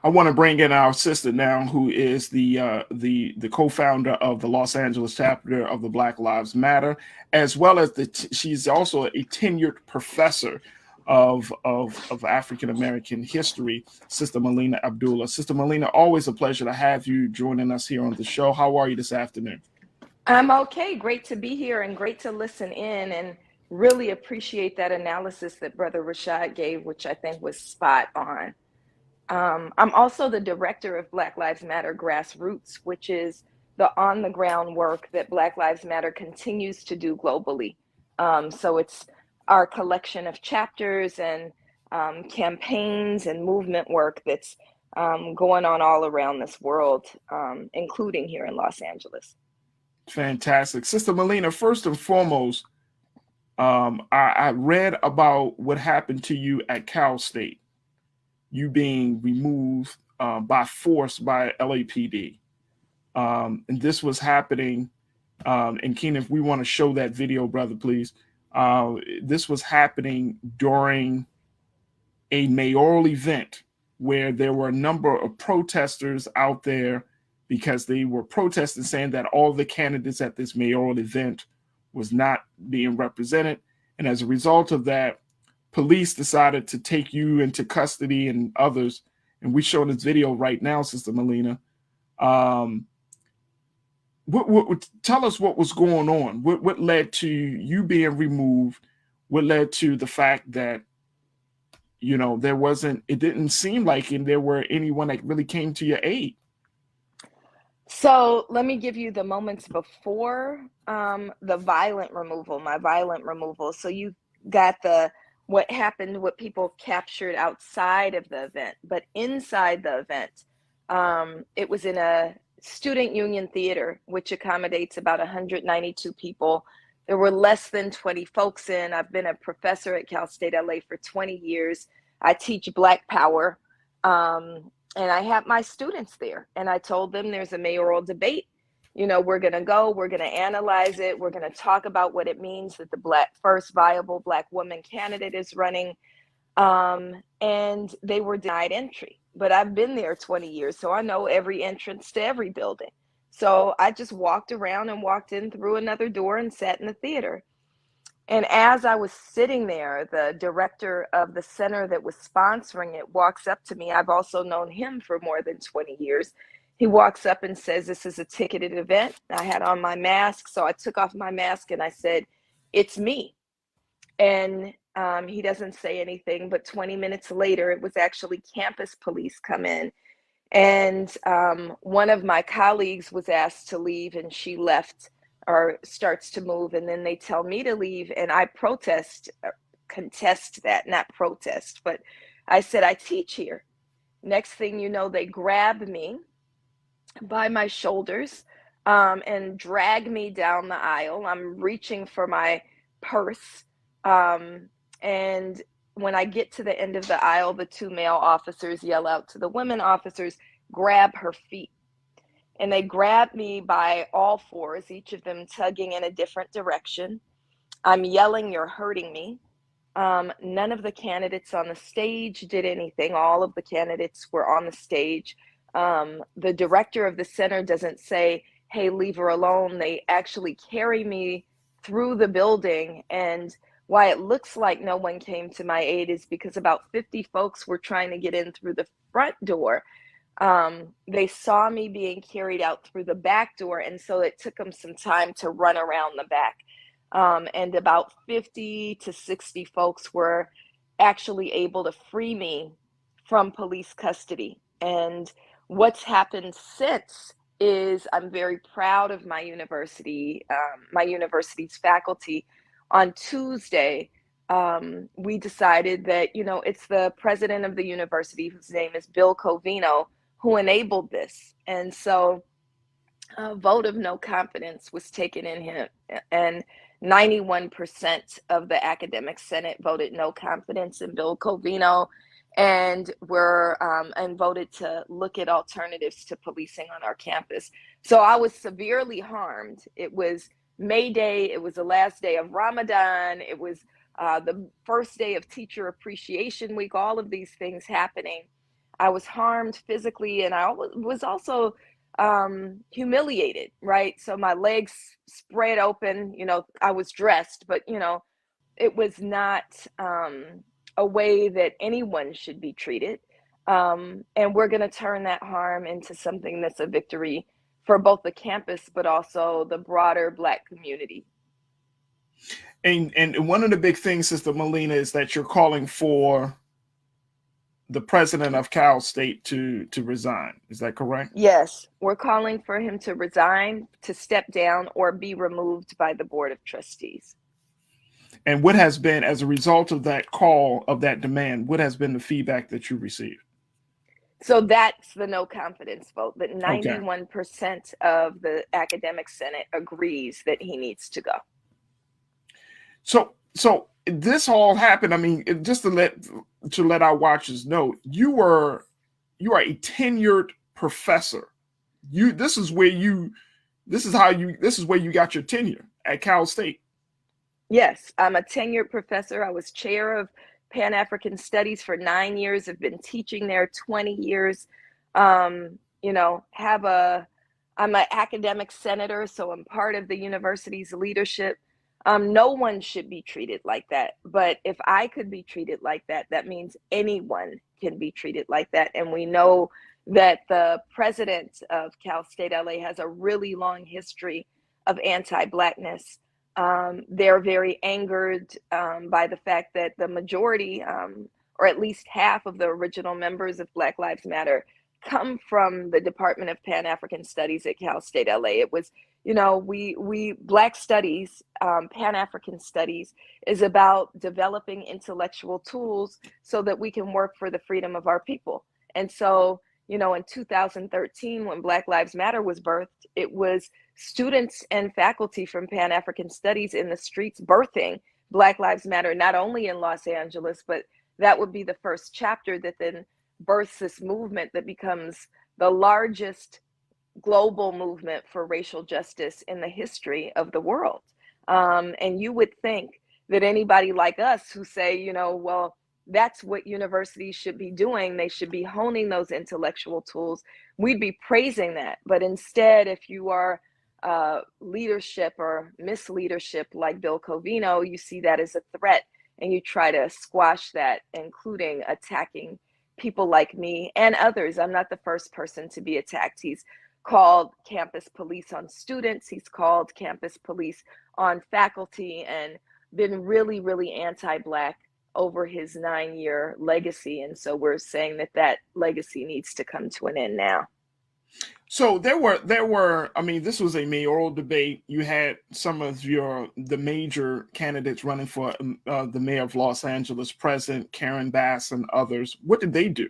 I want to bring in our sister now, who is the co-founder of the Los Angeles chapter of the Black Lives Matter, as well as she's also a tenured professor of African American history, Sister Melina Abdullah. Sister Melina, always a pleasure to have you joining us here on the show. How are you this afternoon? I'm okay. Great to be here and great to listen in, and really appreciate that analysis that Brother Rashad gave, which I think was spot on. I'm also the director of Black Lives Matter Grassroots, which is the on the ground work that Black Lives Matter continues to do globally. So it's our collection of chapters and campaigns and movement work that's going on all around this world, including here in Los Angeles. Fantastic. Sister Melina, first and foremost, I read about what happened to you at Cal State, you being removed by force by LAPD. And this was happening, and Keenan, if we want to show that video, brother, please. This was happening during a mayoral event where there were a number of protesters out there because they were protesting, saying that all the candidates at this mayoral event was not being represented. And as a result of that, police decided to take you into custody and others. And we show this video right now, Sister Melina. Tell us what was going on. What led to you being removed? What led to the fact that, you know, it didn't seem like there were anyone that really came to your aid? So let me give you the moments before the violent removal, my violent removal. So you got what happened, what people captured outside of the event, but inside the event, it was in a student union theater, which accommodates about 192 people. There were less than 20 folks in. I've been a professor at Cal State LA for 20 years. I teach Black Power. And I had my students there, and I told them there's a mayoral debate. You know, we're going to go, we're going to analyze it. We're going to talk about what it means that the first viable Black woman candidate is running. And they were denied entry, but I've been there 20 years. So I know every entrance to every building. So I just walked around and walked in through another door and sat in the theater. And as I was sitting there, the director of the center that was sponsoring it walks up to me. I've also known him for more than 20 years. He walks up and says, "This is a ticketed event." I had on my mask, so I took off my mask and I said, "It's me." And he doesn't say anything, but 20 minutes later, it was actually campus police come in. And one of my colleagues was asked to leave, and she left or starts to move, and then they tell me to leave, and I contest that, not protest, but I said, "I teach here." Next thing you know, they grab me by my shoulders and drag me down the aisle. I'm reaching for my purse, and when I get to the end of the aisle, the two male officers yell out to the women officers, "Grab her feet." And they grabbed me by all fours, each of them tugging in a different direction. I'm yelling, "You're hurting me." None of the candidates on the stage did anything. All of the candidates were on the stage. The director of the center doesn't say, "Hey, leave her alone." They actually carry me through the building. And why it looks like no one came to my aid is because about 50 folks were trying to get in through the front door. They saw me being carried out through the back door, and so it took them some time to run around the back. And about 50 to 60 folks were actually able to free me from police custody. And what's happened since is I'm very proud of my university's faculty. On Tuesday, we decided that, you know, it's the president of the university, whose name is Bill Covino, who enabled this. And so a vote of no confidence was taken in him, and 91% of the academic senate voted no confidence in Bill Covino, and voted to look at alternatives to policing on our campus. So I was severely harmed. It was May Day. It was the last day of Ramadan. It was the first day of Teacher Appreciation Week, all of these things happening. I was harmed physically, and I was also humiliated, right? So my legs spread open, I was dressed, but it was not a way that anyone should be treated. And we're going to turn that harm into something that's a victory for both the campus, but also the broader Black community. And one of the big things, Sister Melina, is that you're calling for the president of Cal State to resign. Is that correct? Yes, we're calling for him to resign, to step down, or be removed by the Board of Trustees. And what has been, as a result of that call, of that demand, what has been the feedback that you received? So that's the no confidence vote, that Okay. 91% of the academic senate agrees that he needs to go. So this all happened. I mean, just to let our watchers know, you are a tenured professor. This is where you got your tenure at Cal State. Yes, I'm a tenured professor. I was chair of Pan-African Studies for 9 years. I've been teaching there 20 years. I'm an academic senator, so I'm part of the university's leadership. No one should be treated like that. But if I could be treated like that, that means anyone can be treated like that. And we know that the president of Cal State LA has a really long history of anti-Blackness. They're very angered by the fact that the majority, or at least half of the original members of Black Lives Matter, come from the Department of Pan-African Studies at Cal State LA. It was, we Black studies, Pan-African studies is about developing intellectual tools so that we can work for the freedom of our people. And so, in 2013, when Black Lives Matter was birthed, it was students and faculty from Pan-African Studies in the streets birthing Black Lives Matter, not only in Los Angeles, but that would be the first chapter that then births this movement that becomes the largest global movement for racial justice in the history of the world. And you would think that anybody like us who say, well, that's what universities should be doing, they should be honing those intellectual tools, we'd be praising that. But instead, if you are leadership or misleadership like Bill Covino, you see that as a threat and you try to squash that, including attacking people like me and others. I'm not the first person to be attacked. He's called campus police on students, he's called campus police on faculty, and been really, really anti-Black over his 9-year legacy. And so we're saying that legacy needs to come to an end now. So there were, I mean, this was a mayoral debate. You had some of the major candidates running for the mayor of Los Angeles, President Karen Bass and others. What did they do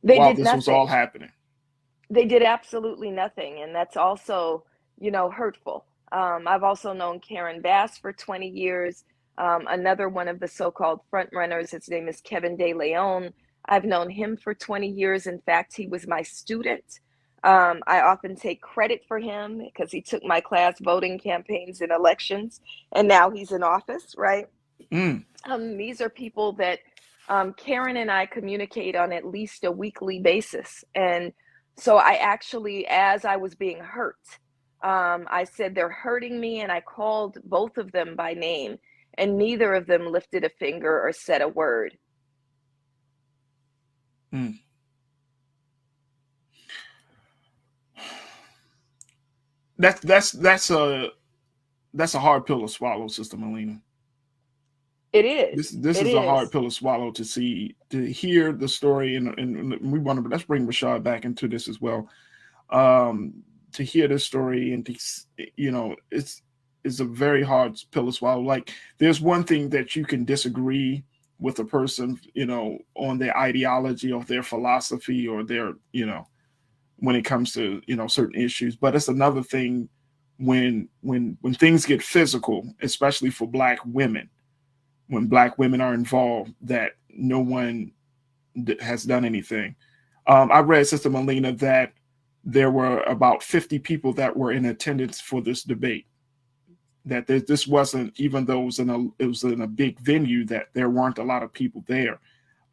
while this was all happening? They did absolutely nothing. And that's also, hurtful. I've also known Karen Bass for 20 years. Another one of the so-called front runners, his name is Kevin De Leon. I've known him for 20 years. In fact, he was my student. I often take credit for him because he took my class voting campaigns and elections, and now he's in office, right? These are people that Karen and I communicate on at least a weekly basis. And so I actually, as I was being hurt, I said, they're hurting me, and I called both of them by name, and neither of them lifted a finger or said a word. That's a hard pill to swallow, Sister Melina. It is. This is a hard pill to swallow, to hear the story, and we want to, let's bring Rashad back into this as well. To hear this story, and it's a very hard pill to swallow. Like, there's one thing that you can disagree with a person, on their ideology or their philosophy or their, when it comes to, certain issues. But it's another thing when things get physical, especially for Black women, when Black women are involved, that no one has done anything. I read, Sister Melina, that there were about 50 people that were in attendance for this debate. That this wasn't, even though it was in a big venue, that there weren't a lot of people there.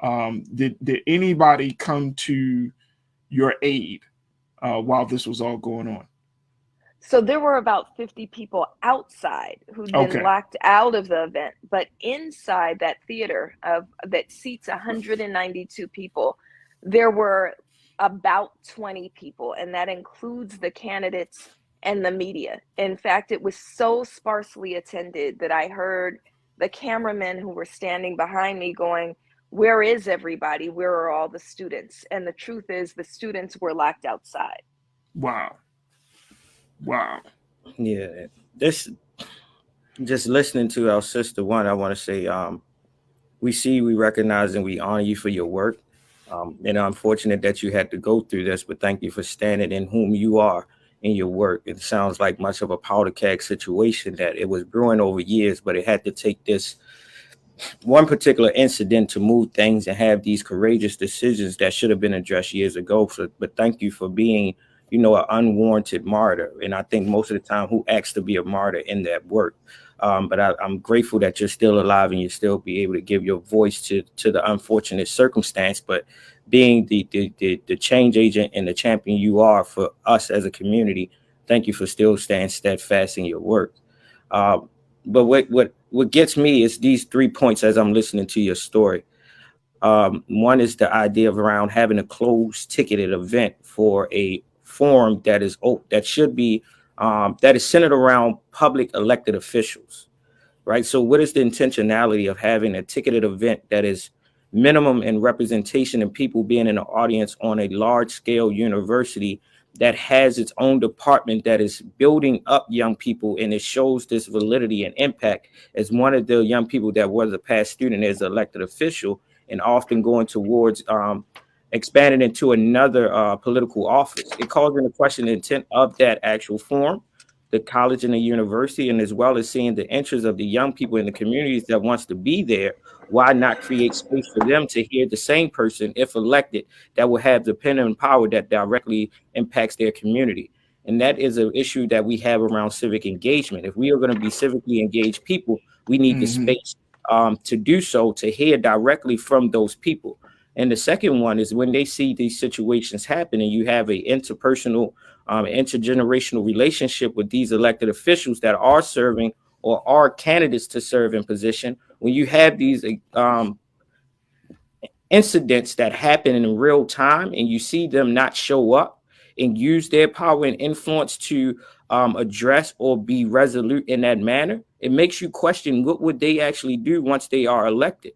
Did anybody come to your aid while this was all going on? So there were about 50 people outside who'd been Okay. locked out of the event, but inside that theater that seats 192 people, there were about 20 people, and that includes the candidates and the media. In fact, it was so sparsely attended that I heard the cameramen who were standing behind me going, "Where is everybody? Where are all the students?" And the truth is, the students were locked outside. Wow. Wow. Yeah, this just listening to our sister one, I want to say, we see, we recognize, and we honor you for your work. And I'm fortunate that you had to go through this, but thank you for standing in whom you are in your work. It sounds like much of a powder keg situation that it was brewing over years, but it had to take this one particular incident to move things and have these courageous decisions that should have been addressed years ago. But thank you for being, an unwarranted martyr. And I think most of the time, who acts to be a martyr in that work. But I'm grateful that you're still alive and you still be able to give your voice to the unfortunate circumstance. But being the change agent and the champion you are for us as a community, thank you for still staying steadfast in your work. Um, but what gets me is these 3 points as I'm listening to your story. One is the idea of around having a closed ticketed event for a forum that should be that is centered around public elected officials, right? So what is the intentionality of having a ticketed event that is minimum in representation and people being in the audience on a large scale university that has its own department that is building up young people, and it shows this validity and impact as one of the young people that was a past student as an elected official and often going towards expanding into another political office. It calls into question the intent of that actual forum, the college and the university, and as well as seeing the interests of the young people in the communities that wants to be there. Why not create space for them to hear the same person, if elected, that will have the pen and power that directly impacts their community? And that is an issue that we have around civic engagement. If we are going to be civically engaged people, we need the Mm-hmm. space to do so, to hear directly from those people. And the second one is when they see these situations happen and you have a interpersonal, intergenerational relationship with these elected officials that are serving or are candidates to serve in position. When you have these incidents that happen in real time and you see them not show up and use their power and influence to address or be resolute in that manner, it makes you question what would they actually do once they are elected.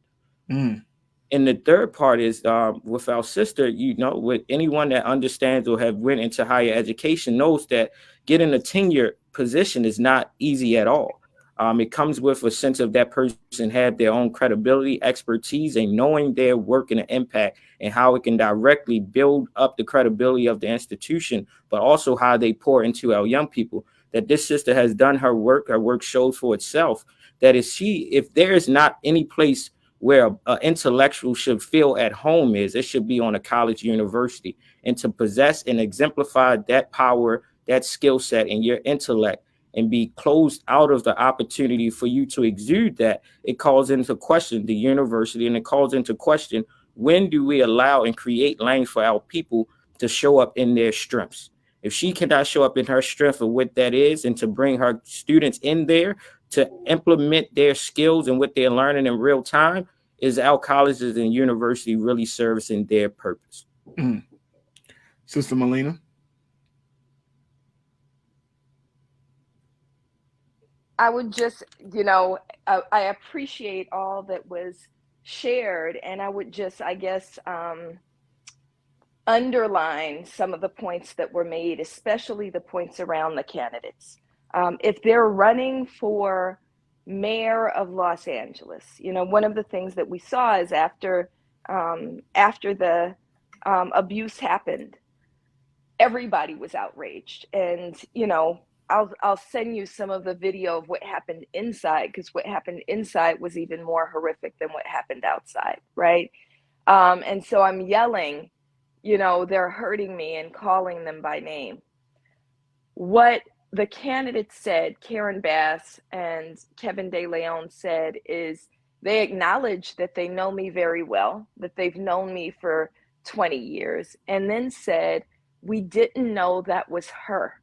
Mm. And the third part is with our sister, with anyone that understands or have went into higher education knows that getting a tenure position is not easy at all. It comes with a sense of that person have their own credibility, expertise, and knowing their work and the impact and how it can directly build up the credibility of the institution, but also how they pour into our young people. That this sister has done her work shows for itself. That if there is not any place where an intellectual should feel at home it should be on a college university, and to possess and exemplify that power, that skill set and your intellect and be closed out of the opportunity for you to exude that, it calls into question the university, and it calls into question when do we allow and create lanes for our people to show up in their strengths. If she cannot show up in her strength of what that is and to bring her students in there to implement their skills and what they're learning in real time, is our colleges and university really servicing their purpose? Mm. Sister Melina. I would just, I appreciate all that was shared, and I would just, I guess, underline some of the points that were made, especially the points around the candidates. If they're running for mayor of Los Angeles, one of the things that we saw is after the abuse happened, everybody was outraged, and I'll send you some of the video of what happened inside, because what happened inside was even more horrific than what happened outside, right? And so I'm yelling, they're hurting me, and calling them by name. What the candidates said, Karen Bass and Kevin De Leon said, is They acknowledge that they know me very well, that they've known me for 20 years, and then said, "We didn't know that was her."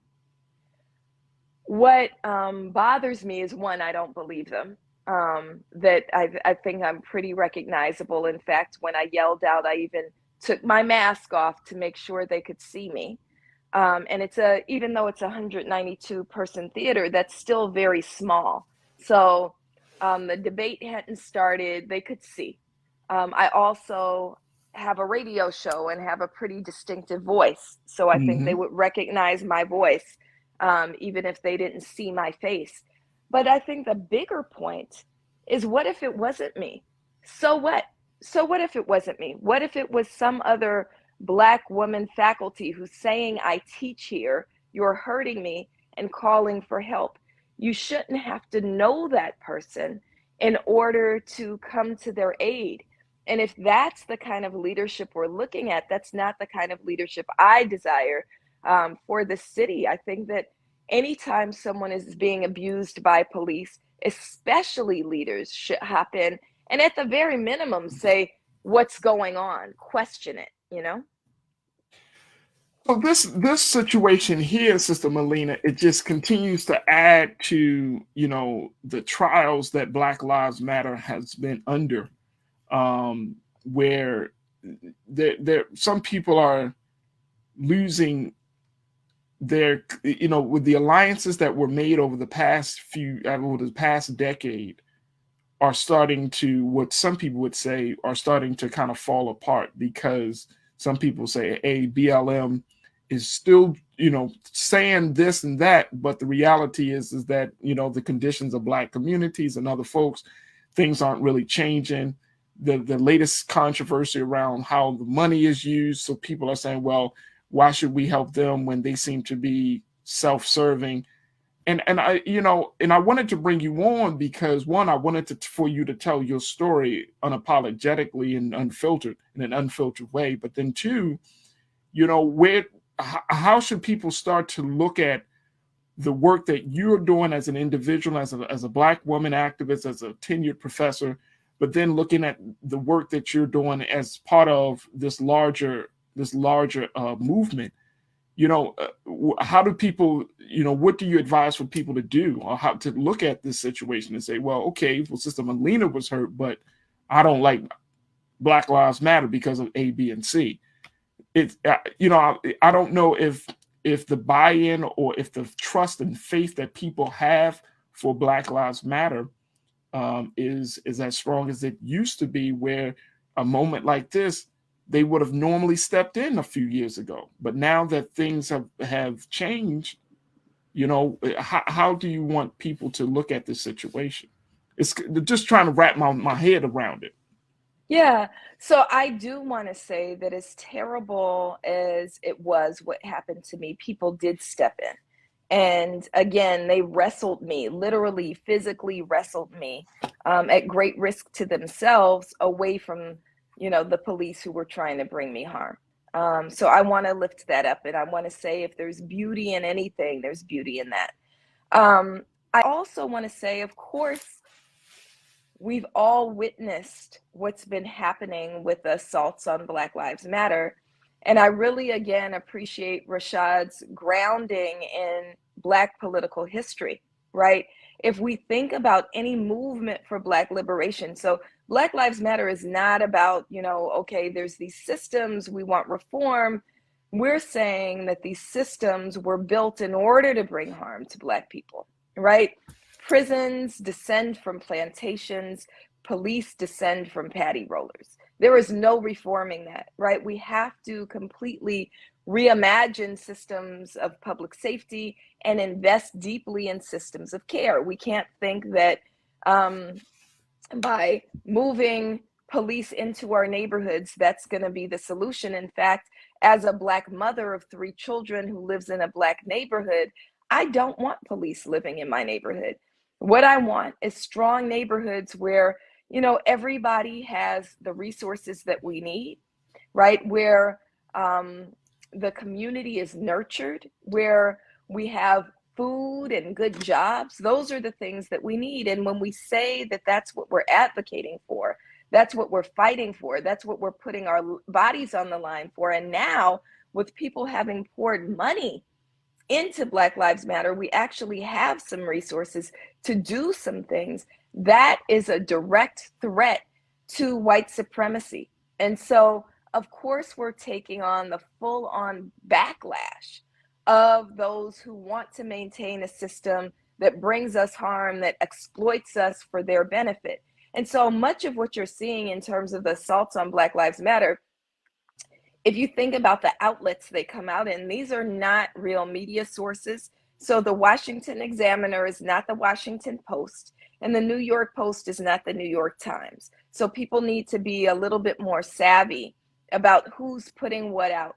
What bothers me is, one, I don't believe them. That I think I'm pretty recognizable. In fact, when I yelled out, I even took my mask off to make sure they could see me. And even though it's a 192 person theater, that's still very small. So the debate hadn't started, they could see. I also have a radio show and have a pretty distinctive voice. So I think they would recognize my voice, even if they didn't see my face. But I think the bigger point is, what if it wasn't me? So what? So what if it wasn't me? What if it was some other Black woman faculty who's saying, "I teach here, you're hurting me," and calling for help? You shouldn't have to know that person in order to come to their aid. And if that's the kind of leadership we're looking at, that's not the kind of leadership I desire for the city. I think that anytime someone is being abused by police, especially leaders, should hop in and at the very minimum say, "What's going on?" Question it, you know? So this situation here, Sister Melina, it just continues to add to, the trials that Black Lives Matter has been under, where there some people are losing their, with the alliances that were made over the past decade, are starting to, what some people would say, are starting to kind of fall apart, because some people say, hey, BLM is still, saying this and that, but the reality is that, the conditions of Black communities and other folks, things aren't really changing. The latest controversy around how the money is used, so people are saying, well, why should we help them when they seem to be self-serving? And I wanted to bring you on because, one, I wanted for you to tell your story unapologetically and unfiltered, in an unfiltered way. But then two, how should people start to look at the work that you're doing as an individual, as a Black woman activist, as a tenured professor, but then looking at the work that you're doing as part of this larger movement? How do people, what do you advise for people to do, or how to look at this situation and say, well, okay, well, Sister Melina was hurt, but I don't like Black Lives Matter because of A, B, and C. It's, I don't know if the buy-in or if the trust and faith that people have for Black Lives Matter is as strong as it used to be, where a moment like this, they would have normally stepped in a few years ago. But now that things have changed, how do you want people to look at this situation? It's just trying to wrap my head around it. Yeah. So I do want to say that, as terrible as it was what happened to me, people did step in. And again, they wrestled me, literally, physically wrestled me, at great risk to themselves, away from, the police who were trying to bring me harm. So I want to lift that up. And I want to say, if there's beauty in anything, there's beauty in that. I also want to say, of course, we've all witnessed what's been happening with the assaults on Black Lives Matter. And I really, again, appreciate Rashad's grounding in Black political history, right? If we think about any movement for Black liberation, so Black Lives Matter is not about, okay, there's these systems, we want reform. We're saying that these systems were built in order to bring harm to Black people, right? Prisons descend from plantations, police descend from paddy rollers. There is no reforming that, right? We have to completely reimagine systems of public safety and invest deeply in systems of care. We can't think that by moving police into our neighborhoods, that's going to be the solution. In fact, as a Black mother of 3 children who lives in a Black neighborhood, I don't want police living in my neighborhood. What I want is strong neighborhoods where, everybody has the resources that we need, right? Where the community is nurtured, where we have food and good jobs, those are the things that we need. And when we say that that's what we're advocating for, that's what we're fighting for, that's what we're putting our bodies on the line for. And now, with people having poured money into Black Lives Matter, we actually have some resources to do some things. That is a direct threat to white supremacy. And so, of course, we're taking on the full-on backlash of those who want to maintain a system that brings us harm, that exploits us for their benefit. And so much of what you're seeing in terms of the assaults on Black Lives Matter, if you think about the outlets they come out in, these are not real media sources. So the Washington Examiner is not the Washington Post, and the New York Post is not the New York Times. So people need to be a little bit more savvy about who's putting what out.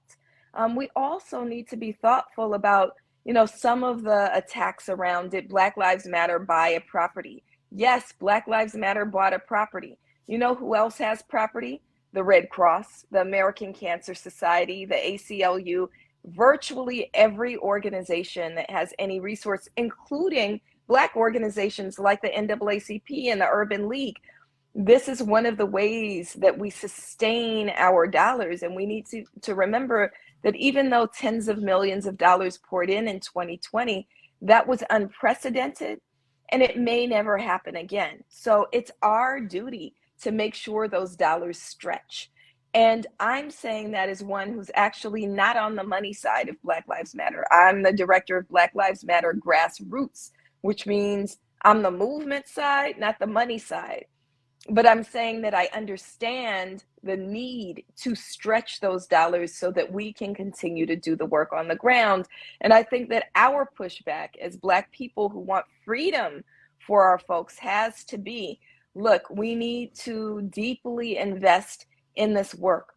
We also need to be thoughtful about, some of the attacks around it. Black Lives Matter buy a property. Yes, Black Lives Matter bought a property. You know who else has property? The Red Cross, the American Cancer Society, the ACLU, virtually every organization that has any resource, including Black organizations like the NAACP and the Urban League. This is one of the ways that we sustain our dollars. And we need to remember that even though tens of millions of dollars poured in 2020, that was unprecedented and it may never happen again. So it's our duty to make sure those dollars stretch. And I'm saying that as one who's actually not on the money side of Black Lives Matter. I'm the director of Black Lives Matter Grassroots, which means I'm the movement side, not the money side. But I'm saying that I understand the need to stretch those dollars so that we can continue to do the work on the ground. And I think that our pushback as Black people who want freedom for our folks has to be, look, we need to deeply invest in this work.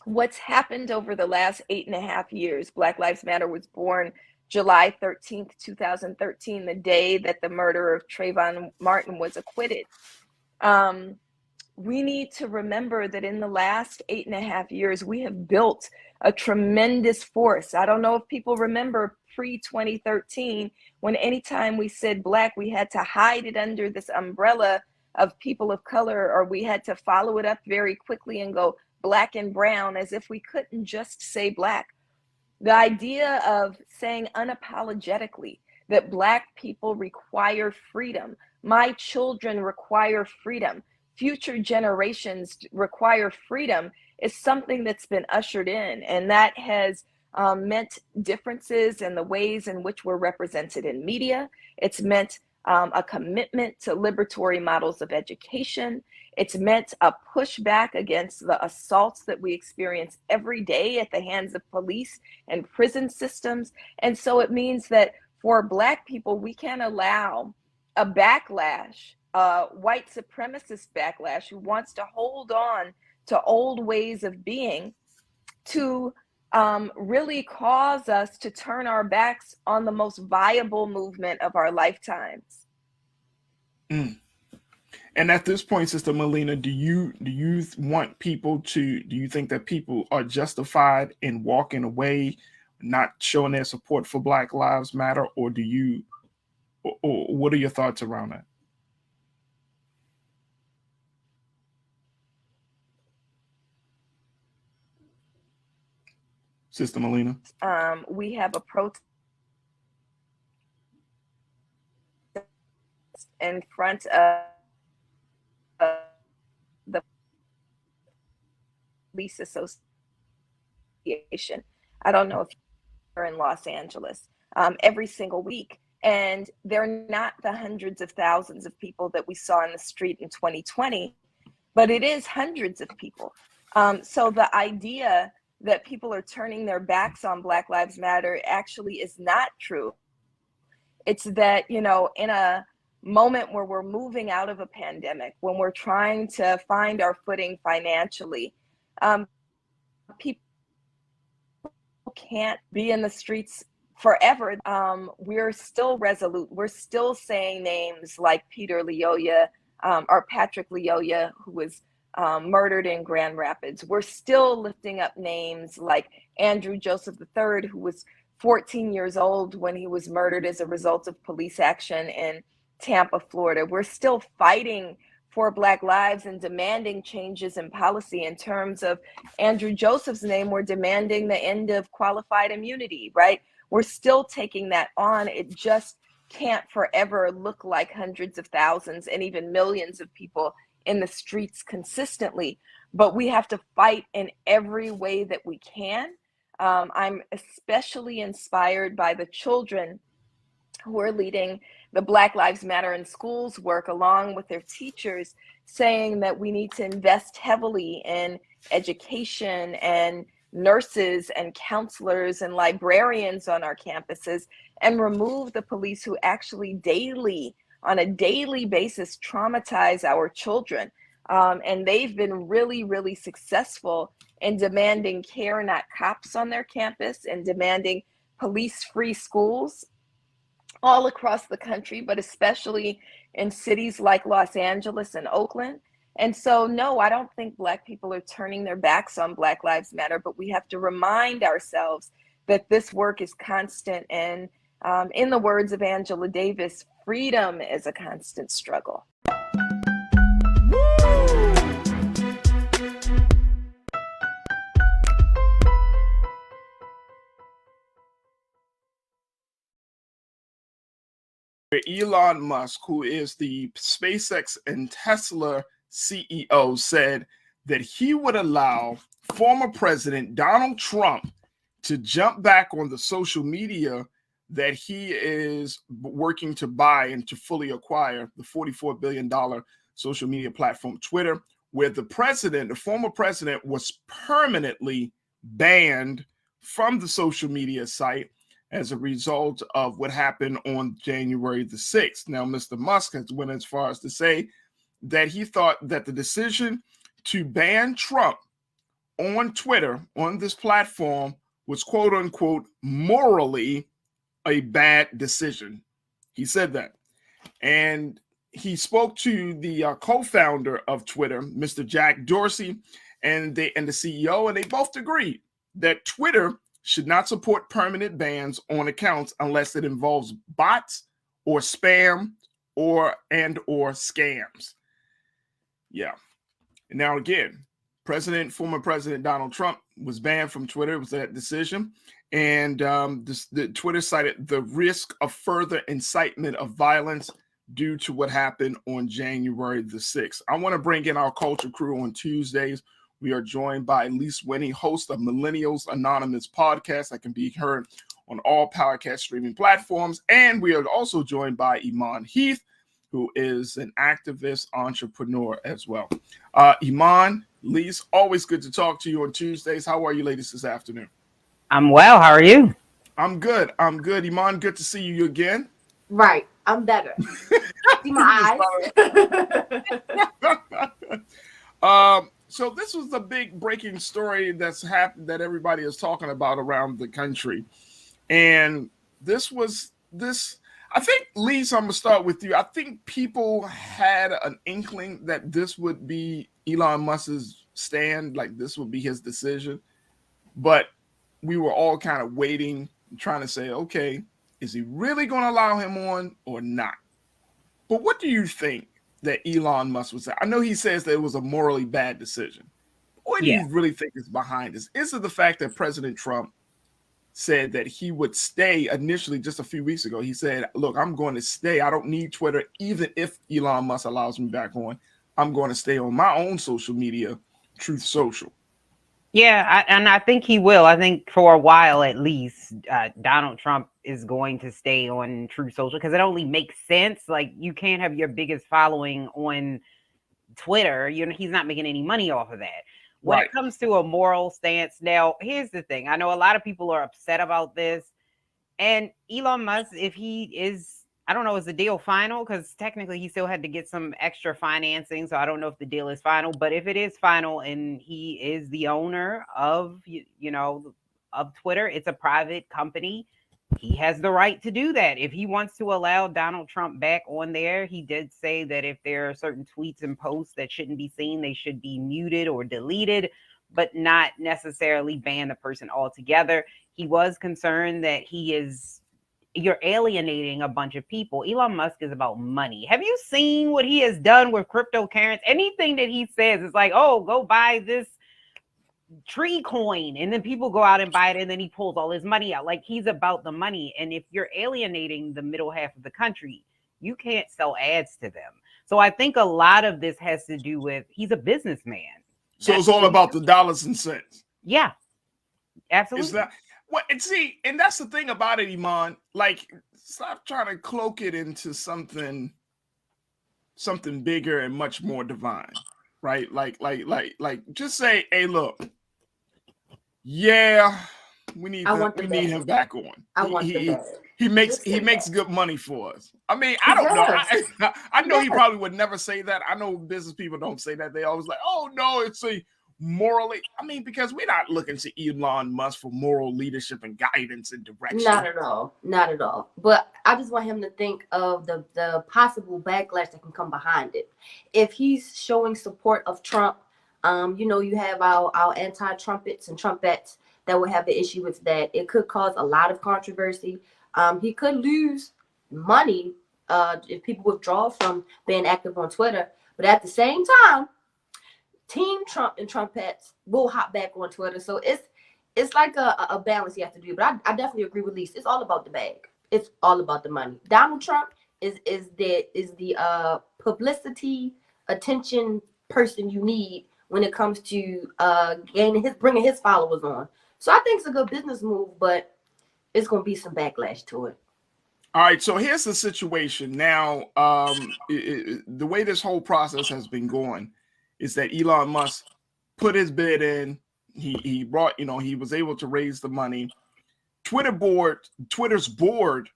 What's happened over the last 8.5 years, Black Lives Matter was born July 13th, 2013, the day that the murderer of Trayvon Martin was acquitted. We need to remember that in the last 8.5 years, we have built a tremendous force. I don't know if people remember pre-2013, when anytime we said Black, we had to hide it under this umbrella of people of color, or we had to follow it up very quickly and go Black and brown, as if we couldn't just say Black. The idea of saying unapologetically that Black people require freedom, my children require freedom, future generations require freedom, is something that's been ushered in. And that has meant differences in the ways in which we're represented in media. It's meant a commitment to liberatory models of education. It's meant a pushback against the assaults that we experience every day at the hands of police and prison systems. And so it means that for Black people, we can't allow a backlash, white supremacist backlash, who wants to hold on to old ways of being, to really cause us to turn our backs on the most viable movement of our lifetimes. And at this point, Sister Melina, do you want people to? Do you think that people are justified in walking away, not showing their support for Black Lives Matter, or do you? Or what are your thoughts around that? Sister Melina? We have a protest in front of the Police Association. I don't know if you're in Los Angeles, every single week. And they're not the hundreds of thousands of people that we saw in the street in 2020, but it is hundreds of people. So the idea that people are turning their backs on Black Lives Matter actually is not true. It's that, in a moment where we're moving out of a pandemic, when we're trying to find our footing financially, people can't be in the streets forever. We're still resolute. We're still saying names like Peter Leoya, or Patrick Leoya, who was murdered in Grand Rapids. We're still lifting up names like Andrew Joseph III, who was 14 years old when he was murdered as a result of police action in Tampa, Florida. We're still fighting for Black lives and demanding changes in policy. In terms of Andrew Joseph's name, we're demanding the end of qualified immunity, right? We're still taking that on. It just can't forever look like hundreds of thousands and even millions of people in the streets consistently. But we have to fight in every way that we can. I'm especially inspired by the children who are leading the Black Lives Matter in Schools work along with their teachers, saying that we need to invest heavily in education and nurses and counselors and librarians on our campuses, and remove the police who actually on a daily basis, traumatize our children. And they've been really, really successful in demanding care, not cops on their campus, and demanding police-free schools all across the country, but especially in cities like Los Angeles and Oakland. And so, no, I don't think Black people are turning their backs on Black Lives Matter, but we have to remind ourselves that this work is constant. And in the words of Angela Davis, freedom is a constant struggle. Elon Musk, who is the SpaceX and Tesla CEO, said that he would allow former President Donald Trump to jump back on the social media that he is working to buy and to fully acquire, the $44 billion social media platform Twitter, where the former president, was permanently banned from the social media site as a result of what happened on January the 6th. Now, Mr. Musk has went as far as to say that he thought that the decision to ban Trump on Twitter, on this platform, was quote unquote morally a bad decision. He said that. And he spoke to the co-founder of Twitter, Mr. Jack Dorsey, and the CEO, and they both agreed that Twitter should not support permanent bans on accounts unless it involves bots or spam or scams. Yeah. Now again, former President Donald Trump was banned from Twitter. It was that decision. And the Twitter cited the risk of further incitement of violence due to what happened on January the 6th. I want to bring in our culture crew on Tuesdays. We are joined by Lise Winnie, host of Millennials Anonymous podcast that can be heard on all podcast streaming platforms. And we are also joined by Iman Heath, who is an activist entrepreneur as well. Iman, Lise, always good to talk to you on Tuesdays. How are you ladies this afternoon? I'm well. How are you? I'm good. Iman, good to see you again. Right. I'm better. See my eyes. So this was the big breaking story that's happened that everybody is talking about around the country. And I think, Lise, I'm going to start with you. I think people had an inkling that this would be Elon Musk's stand, like this would be his decision. But we were all kind of waiting, trying to say, okay, is he really going to allow him on or not? But what do you think that Elon Musk was saying? I know he says that it was a morally bad decision. What do you really think is behind this? Is it the fact that President Trump said that he would stay initially just a few weeks ago? He said, look, I'm going to stay. I don't need Twitter. Even if Elon Musk allows me back on, I'm going to stay on my own social media, Truth Social. Yeah, and I think he will. I think for a while at least, Donald Trump is going to stay on Truth Social because it only makes sense. Like, you can't have your biggest following on Twitter. You know, he's not making any money off of that. When it comes to a moral stance, now, here's the thing. I know a lot of people are upset about this. And Elon Musk, if he is, I don't know, is the deal final? Because technically he still had to get some extra financing. So I don't know if the deal is final. But if it is final and he is the owner of, of Twitter, it's a private company. He has the right to do that. If he wants to allow Donald Trump back on there, he did say that if there are certain tweets and posts that shouldn't be seen, they should be muted or deleted, but not necessarily ban the person altogether. he was concerned that you're alienating a bunch of people. Elon Musk is about money. Have you seen what he has done with cryptocurrency? Anything that he says is like, oh, go buy this tree coin, and then people go out and buy it, and then he pulls all his money out. Like, he's about the money. And if you're alienating the middle half of the country, you can't sell ads to them. So I think a lot of this has to do with he's a businessman. So it's all about the dollars and cents. Yeah, absolutely. Is that what? And see, and that's the thing about it, Iman. Like, stop trying to cloak it into something bigger and much more divine, right? Like, just say, hey, look, yeah, we need him back on. He makes good money for us. I mean, I don't know. I know he probably would never say that. I know business people don't say that. They always like, oh no, it's a morally. I mean, because we're not looking to Elon Musk for moral leadership and guidance and direction. Not at all. But I just want him to think of the possible backlash that can come behind it. If he's showing support of Trump, you have our anti-trumpets and Trumpettes that would have an issue with that. It could cause a lot of controversy. He could lose money if people withdraw from being active on Twitter. But at the same time, Team Trump and Trumpettes will hop back on Twitter. So it's like a balance you have to do. But I definitely agree with Lisa. It's all about the bag. It's all about the money. Donald Trump is the publicity, attention person you need when it comes to bringing his followers on. So I think it's a good business move, but it's going to be some backlash to it. All right, so here's the situation now. The way this whole process has been going is that Elon Musk put his bid in. He brought, he was able to raise the money. Twitter's board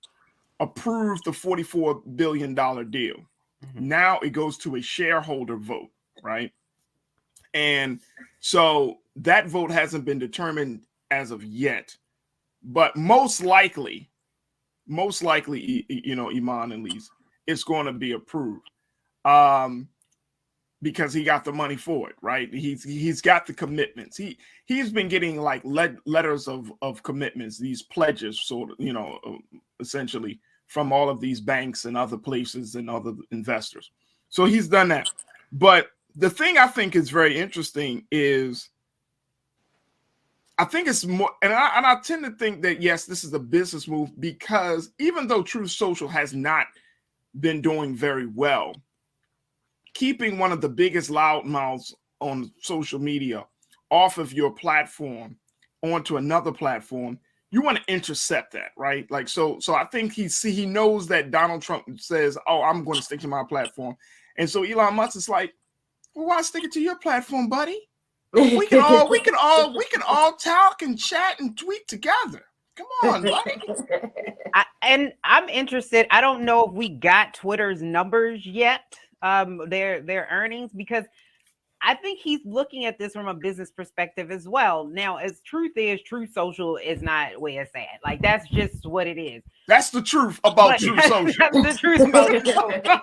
approved the $44 billion deal. Mm-hmm. Now it goes to a shareholder vote, right? And so that vote hasn't been determined as of yet, but most likely, Iman and Lise, it's going to be approved because he got the money for it, right? He's got the commitments. He's been getting like letters of commitments, these pledges, sort of, essentially from all of these banks and other places and other investors. So he's done that. But the thing I think is very interesting is I think it's more, and I tend to think that, yes, this is a business move because even though Truth Social has not been doing very well, keeping one of the biggest loudmouths on social media off of your platform onto another platform, you want to intercept that, right? Like, so I think he knows that Donald Trump says, oh, I'm going to stick to my platform. And so Elon Musk is like, well, why stick it to your platform, buddy? We can all talk and chat and tweet together. Come on, buddy. And I'm interested. I don't know if we got Twitter's numbers yet, their earnings, because I think he's looking at this from a business perspective as well. Now, as Truth Social is not where it's at. Like, that's just what it is. That's the truth about Truth Social. That's the truth about it.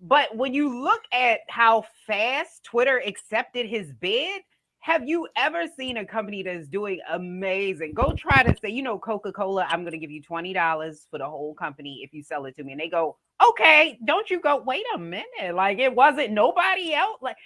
But when you look at how fast Twitter accepted his bid, have you ever seen a company that's doing amazing? Go try to say, Coca-Cola, I'm going to give you $20 for the whole company if you sell it to me. And they go, okay, don't you go, wait a minute. Like, it wasn't nobody else. Like,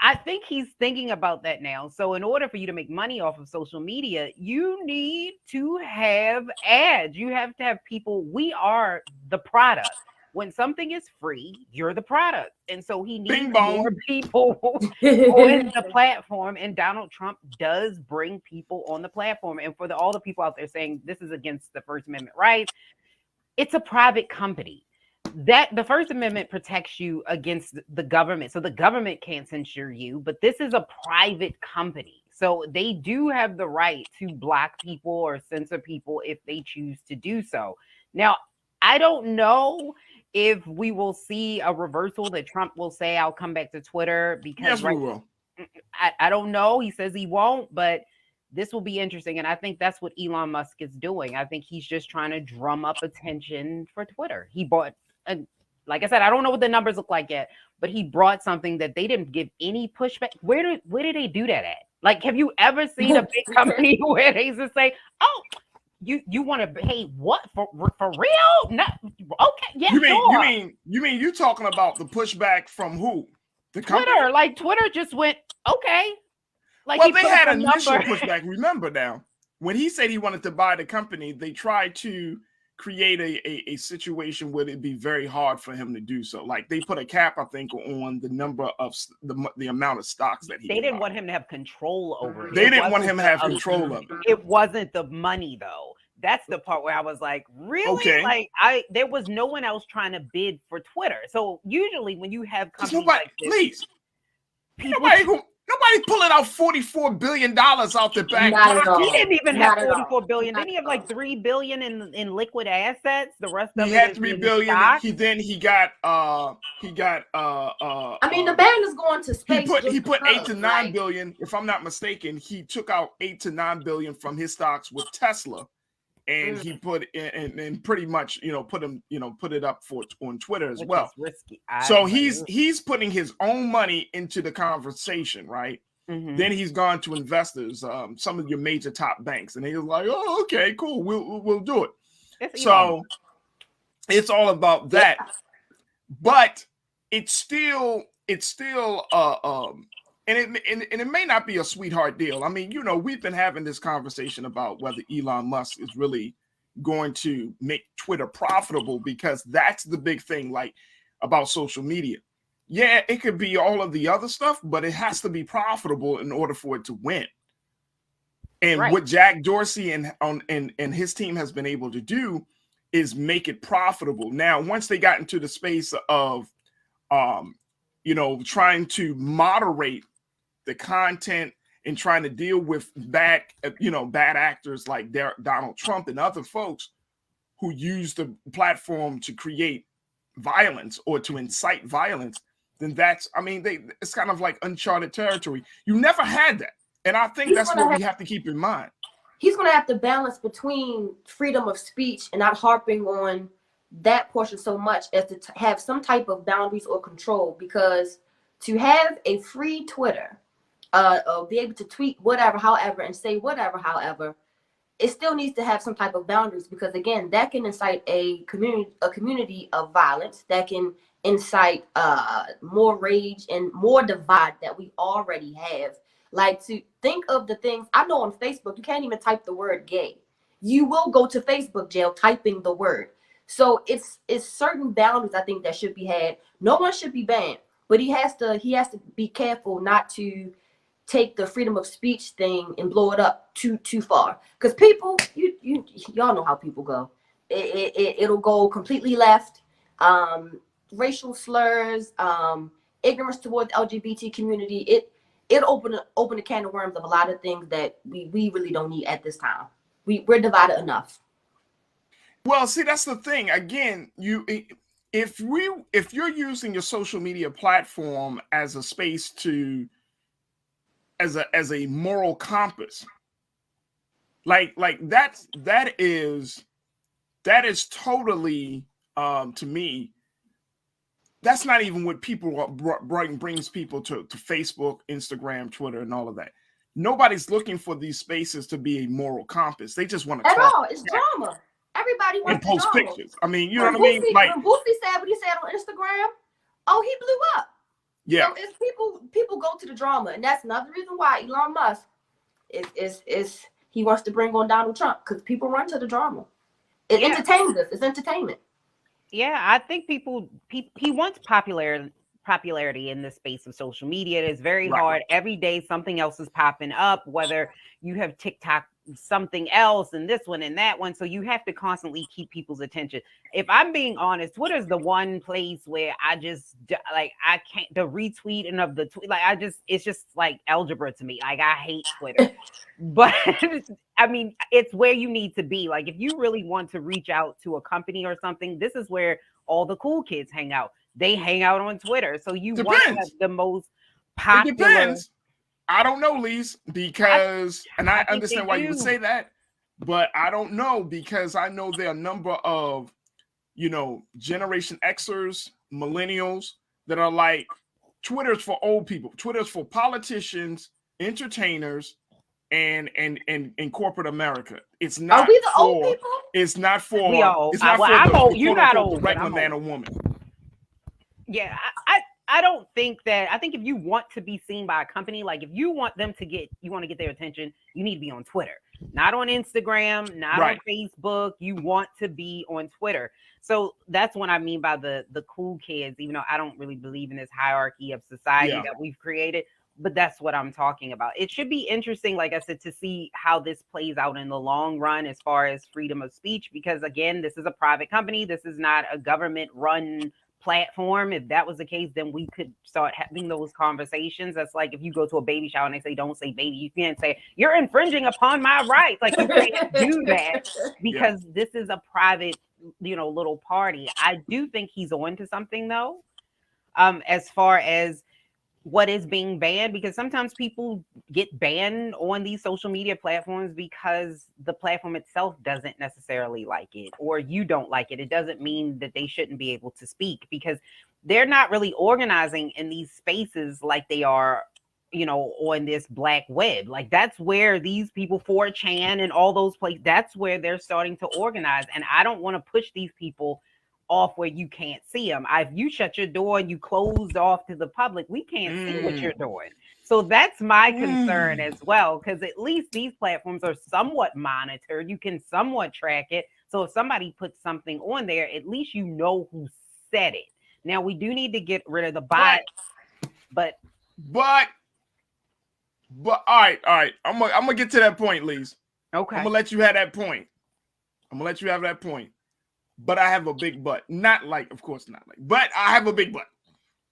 I think he's thinking about that now. So in order for you to make money off of social media, you need to have ads. You have to have people. We are the product. When something is free, you're the product. And so he needs more people on the platform. And Donald Trump does bring people on the platform. And for all the people out there saying this is against the First Amendment rights, it's a private company. That the First Amendment protects you against the government. So the government can't censure you, but this is a private company. So they do have the right to block people or censor people if they choose to do so. Now, I don't know if we will see a reversal that Trump will say, I'll come back to Twitter because we will. I don't know. He says he won't, but this will be interesting. And I think that's what Elon Musk is doing. I think he's just trying to drum up attention for Twitter. He bought, like I said, I don't know what the numbers look like yet, but he brought something that they didn't give any pushback. Where did they do that at? Like, have you ever seen a big company where they just say, "Oh, you want to pay what for real? No, okay, yeah, You mean you talking about the pushback from who? The company? Twitter, like Twitter just went, okay. Like, well, he they put had up a initial number. pushback. Remember now, when he said he wanted to buy the company, they tried to create a situation where it'd be very hard for him to do so. Like, they put a cap, I think, on the number of the amount of stocks that he. They didn't want him to have control over it. They didn't want him to have control of it. It wasn't the money, though. That's the part where I was like, really? Okay. Like, there was no one else trying to bid for Twitter. So usually when you have companies like this, please, nobody pulling out $44 billion out the back. He didn't even have $44 billion. Didn't he have like $3 billion in liquid assets? The rest of he it had is $3 billion. stock. He got I mean, the band is going to space. He put 8 to 9 billion, if I'm not mistaken. He took out 8 to 9 billion from his stocks with Tesla, and he put in and pretty much put it up on Twitter as well. Risky. So he's putting his own money into the conversation, right? Then he's gone to investors, some of your major top banks, and he's like, "Oh, okay, cool, we'll do it." So it's all about that, but it's still and it may not be a sweetheart deal. I mean, we've been having this conversation about whether Elon Musk is really going to make Twitter profitable, because that's the big thing, like, about social media. Yeah, it could be all of the other stuff, but it has to be profitable in order for it to win. And what Jack Dorsey and his team has been able to do is make it profitable. Now, once they got into the space of trying to moderate the content and trying to deal with bad actors like Donald Trump and other folks who use the platform to create violence or to incite violence, then it's kind of like uncharted territory. You never had that. And I think that's what we have to keep in mind. He's going to have to balance between freedom of speech and not harping on that portion so much as to have some type of boundaries or control, because to have a free Twitter, or be able to tweet whatever, however, and say whatever, however, it still needs to have some type of boundaries, because again, that can incite a community of violence, that can incite more rage and more divide that we already have. Like, to think of the things I know on Facebook, you can't even type the word gay. You will go to Facebook jail typing the word. So it's certain boundaries, I think, that should be had. No one should be banned, but he has to be careful not to take the freedom of speech thing and blow it up too far. Because people, y'all know how people go. It'll go completely left. Racial slurs, ignorance towards the LGBT community. It'll open a can of worms of a lot of things that we really don't need at this time. We're divided enough. Well, see, that's the thing. Again, if you're using your social media platform as a space as a moral compass, like that is totally to me, that's not even what people brings people to Facebook, Instagram, Twitter, and all of that. Nobody's looking for these spaces to be a moral compass. They just want to talk. At all, it's drama. Everybody wants to post pictures. I mean, you know what I mean? Like, when Boosie said what he said on Instagram, he blew up. Yeah. So it's people go to the drama, and that's another reason why Elon Musk is he wants to bring on Donald Trump, because people run to the drama. It entertains us. It's entertainment. Yeah, I think he wants popularity in the space of social media. It is very hard. Every day something else is popping up, whether you have TikTok, something else, and this one and that one. So you have to constantly keep people's attention. If I'm being honest, Twitter's the one place where I can't, the retweeting of the tweet, it's just like algebra to me. Like, I hate Twitter. But I mean, it's where you need to be. Like, if you really want to reach out to a company or something, this is where all the cool kids hang out. They hang out on Twitter. So you want to have the most popular. It depends. I don't know, Lise, because I understand why you would say that, but I don't know, because I know there are a number of, Generation Xers, millennials that are like, Twitter's for old people. Twitter's for politicians entertainers, and corporate America. It's Are not we the old for. people? It's not for. We old. It's not Well, for I'm the old. You're quote not unquote old, but regular I'm man old. or woman. Yeah, I don't think that. I think if you want to be seen by a company, like if you want them to get, you want to get their attention, you need to be on Twitter, not on Instagram, not Right. on Facebook. You want to be on Twitter. So that's what I mean by the cool kids, even though I don't really believe in this hierarchy of society Yeah. that we've created. But that's what I'm talking about. It should be interesting, like I said, to see how this plays out in the long run as far as freedom of speech, because again, this is a private company. This is not a government run platform. If that was the case, then we could start having those conversations. That's like if you go to a baby shower and they say, don't say baby, you can't say, you're infringing upon my rights. Like you can't do that because this is a private, little party. I do think he's on to something though, as far as what is being banned, because sometimes people get banned on these social media platforms because the platform itself doesn't necessarily like it, or you don't like it. It doesn't mean that they shouldn't be able to speak, because they're not really organizing in these spaces like they are, on this black web. Like that's where these people, 4chan and all those places, that's where they're starting to organize. And I don't want to push these people off where you can't see them. If you shut your door and you closed off to the public, we can't see what you're doing. So that's my concern as well, because at least these platforms are somewhat monitored. You can somewhat track it. So if somebody puts something on there, at least you know who said it. Now we do need to get rid of the bots, but all right. I'm gonna get to that point, Lise. Okay. I'm gonna let you have that point. But I have a big butt. Not like, of course not like, but I have a big butt.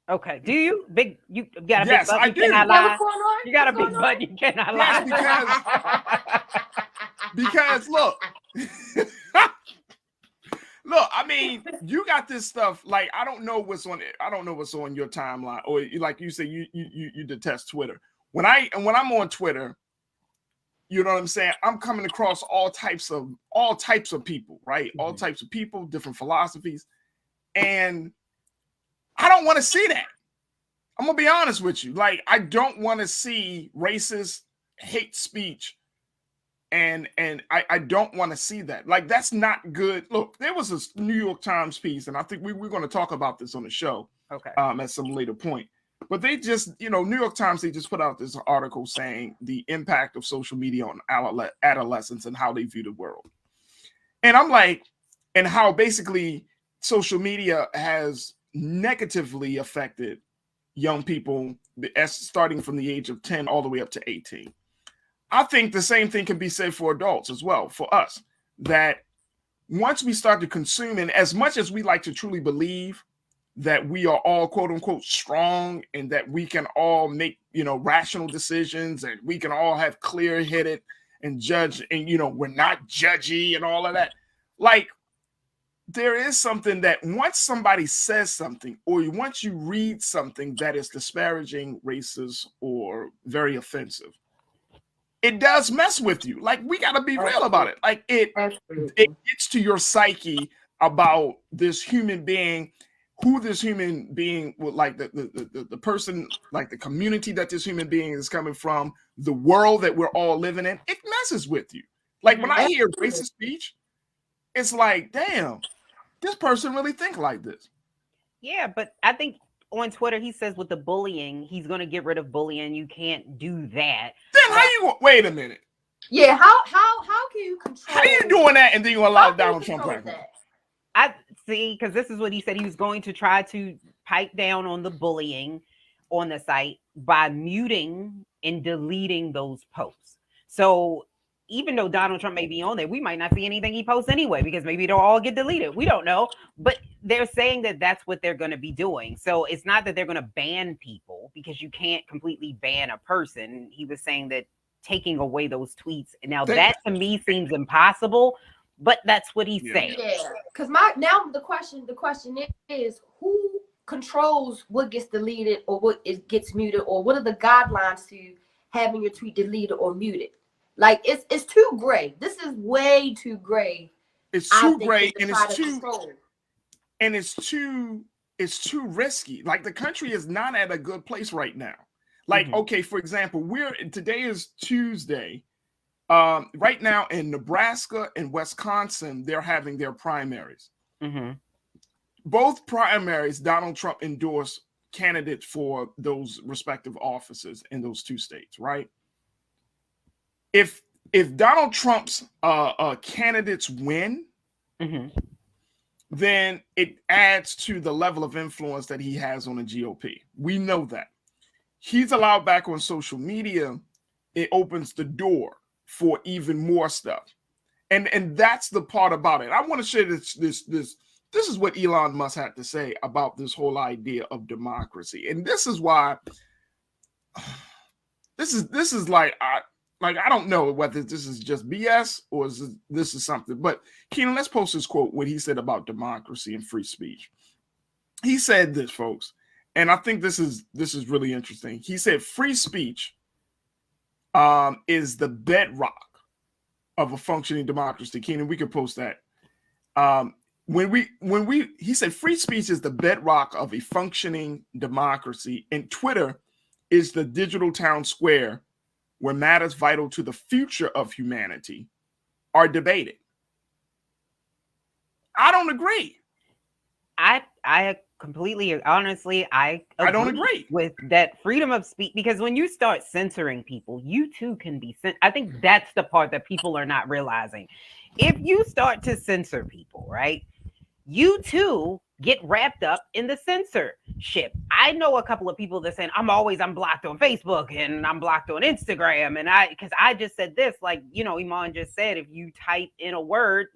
Okay. Do you? You got a Yes, big butt? I You do. cannot Yeah, lie. what's going on? You got a What's big going butt. You cannot lie. Because look, I mean, you got this stuff. Like, I don't know what's on your timeline, or like you say, you detest Twitter. When I'm on Twitter, you know what I'm saying? I'm coming across all types of people, right? Mm-hmm. All types of people, different philosophies. And I don't want to see that. I'm going to be honest with you. Like, I don't want to see racist hate speech. And I don't want to see that. Like, that's not good. Look, there was a New York Times piece, and I think we're going to talk about this on the show at some later point. But they just, New York Times, they just put out this article saying the impact of social media on adolescents and how they view the world. And I'm like, and how basically social media has negatively affected young people starting from the age of 10 all the way up to 18. I think the same thing can be said for adults as well, for us, that once we start to consume, and as much as we like to truly believe that we are all quote unquote strong and that we can all make, rational decisions and we can all have clear headed and judge, and, we're not judgy and all of that. Like, there is something that once somebody says something, or once you read something that is disparaging, racist, or very offensive, it does mess with you. Like, we got to be real about it. Like, it gets to your psyche about this human being, who this human being would, like the person, like the community that this human being is coming from, the world that we're all living in. It messes with you. Like, when I hear racist speech, it's like, damn, this person really think like this. Yeah, but I think on Twitter he says with the bullying, he's going to get rid of bullying. You can't do that. Then how you wait a minute? Yeah, how can you control? How you doing that and then you allow Donald Trump platform? I see, because this is what he said. He was going to try to pipe down on the bullying on the site by muting and deleting those posts. So even though Donald Trump may be on there, we might not see anything he posts anyway, because maybe they'll all get deleted. We don't know. But they're saying that that's what they're going to be doing. So it's not that they're going to ban people, because you can't completely ban a person. He was saying that taking away those tweets. Now that to me seems impossible, but that's what he's saying. Yeah, because the question is who controls what gets deleted or what gets muted, or what are the guidelines to having your tweet deleted or muted? Like, it's too gray. This is way too gray. It's too gray, and it's too risky. Like, the country is not at a good place right now. Like, okay, for example, today is Tuesday. Right now in Nebraska and Wisconsin, they're having their primaries. Both primaries, Donald Trump endorsed candidates for those respective offices in those two states, right? If Donald Trump's candidates win, then it adds to the level of influence that he has on the GOP. We know that. He's allowed back on social media. It opens the door for even more stuff. And that's the part about it. I want to share this is what Elon Musk had to say about this whole idea of democracy. And this is why this is like I don't know whether this is just BS or this is something. But Keenan, let's post this quote, what he said about democracy and free speech. He said this, folks, and I think this is really interesting. He said free speech is the bedrock of a functioning democracy. Keenan, we could post that. He said free speech is the bedrock of a functioning democracy, and Twitter is the digital town square where matters vital to the future of humanity are debated. I don't agree. I completely, honestly, I don't agree with that freedom of speech, because when you start censoring people, you too can be I think that's the part that people are not realizing. If you start to censor people, right, you too get wrapped up in the censorship. I know a couple of people that saying I'm blocked on Facebook and I'm blocked on Instagram, and because I just said this, like, Iman just said, if you type in a word,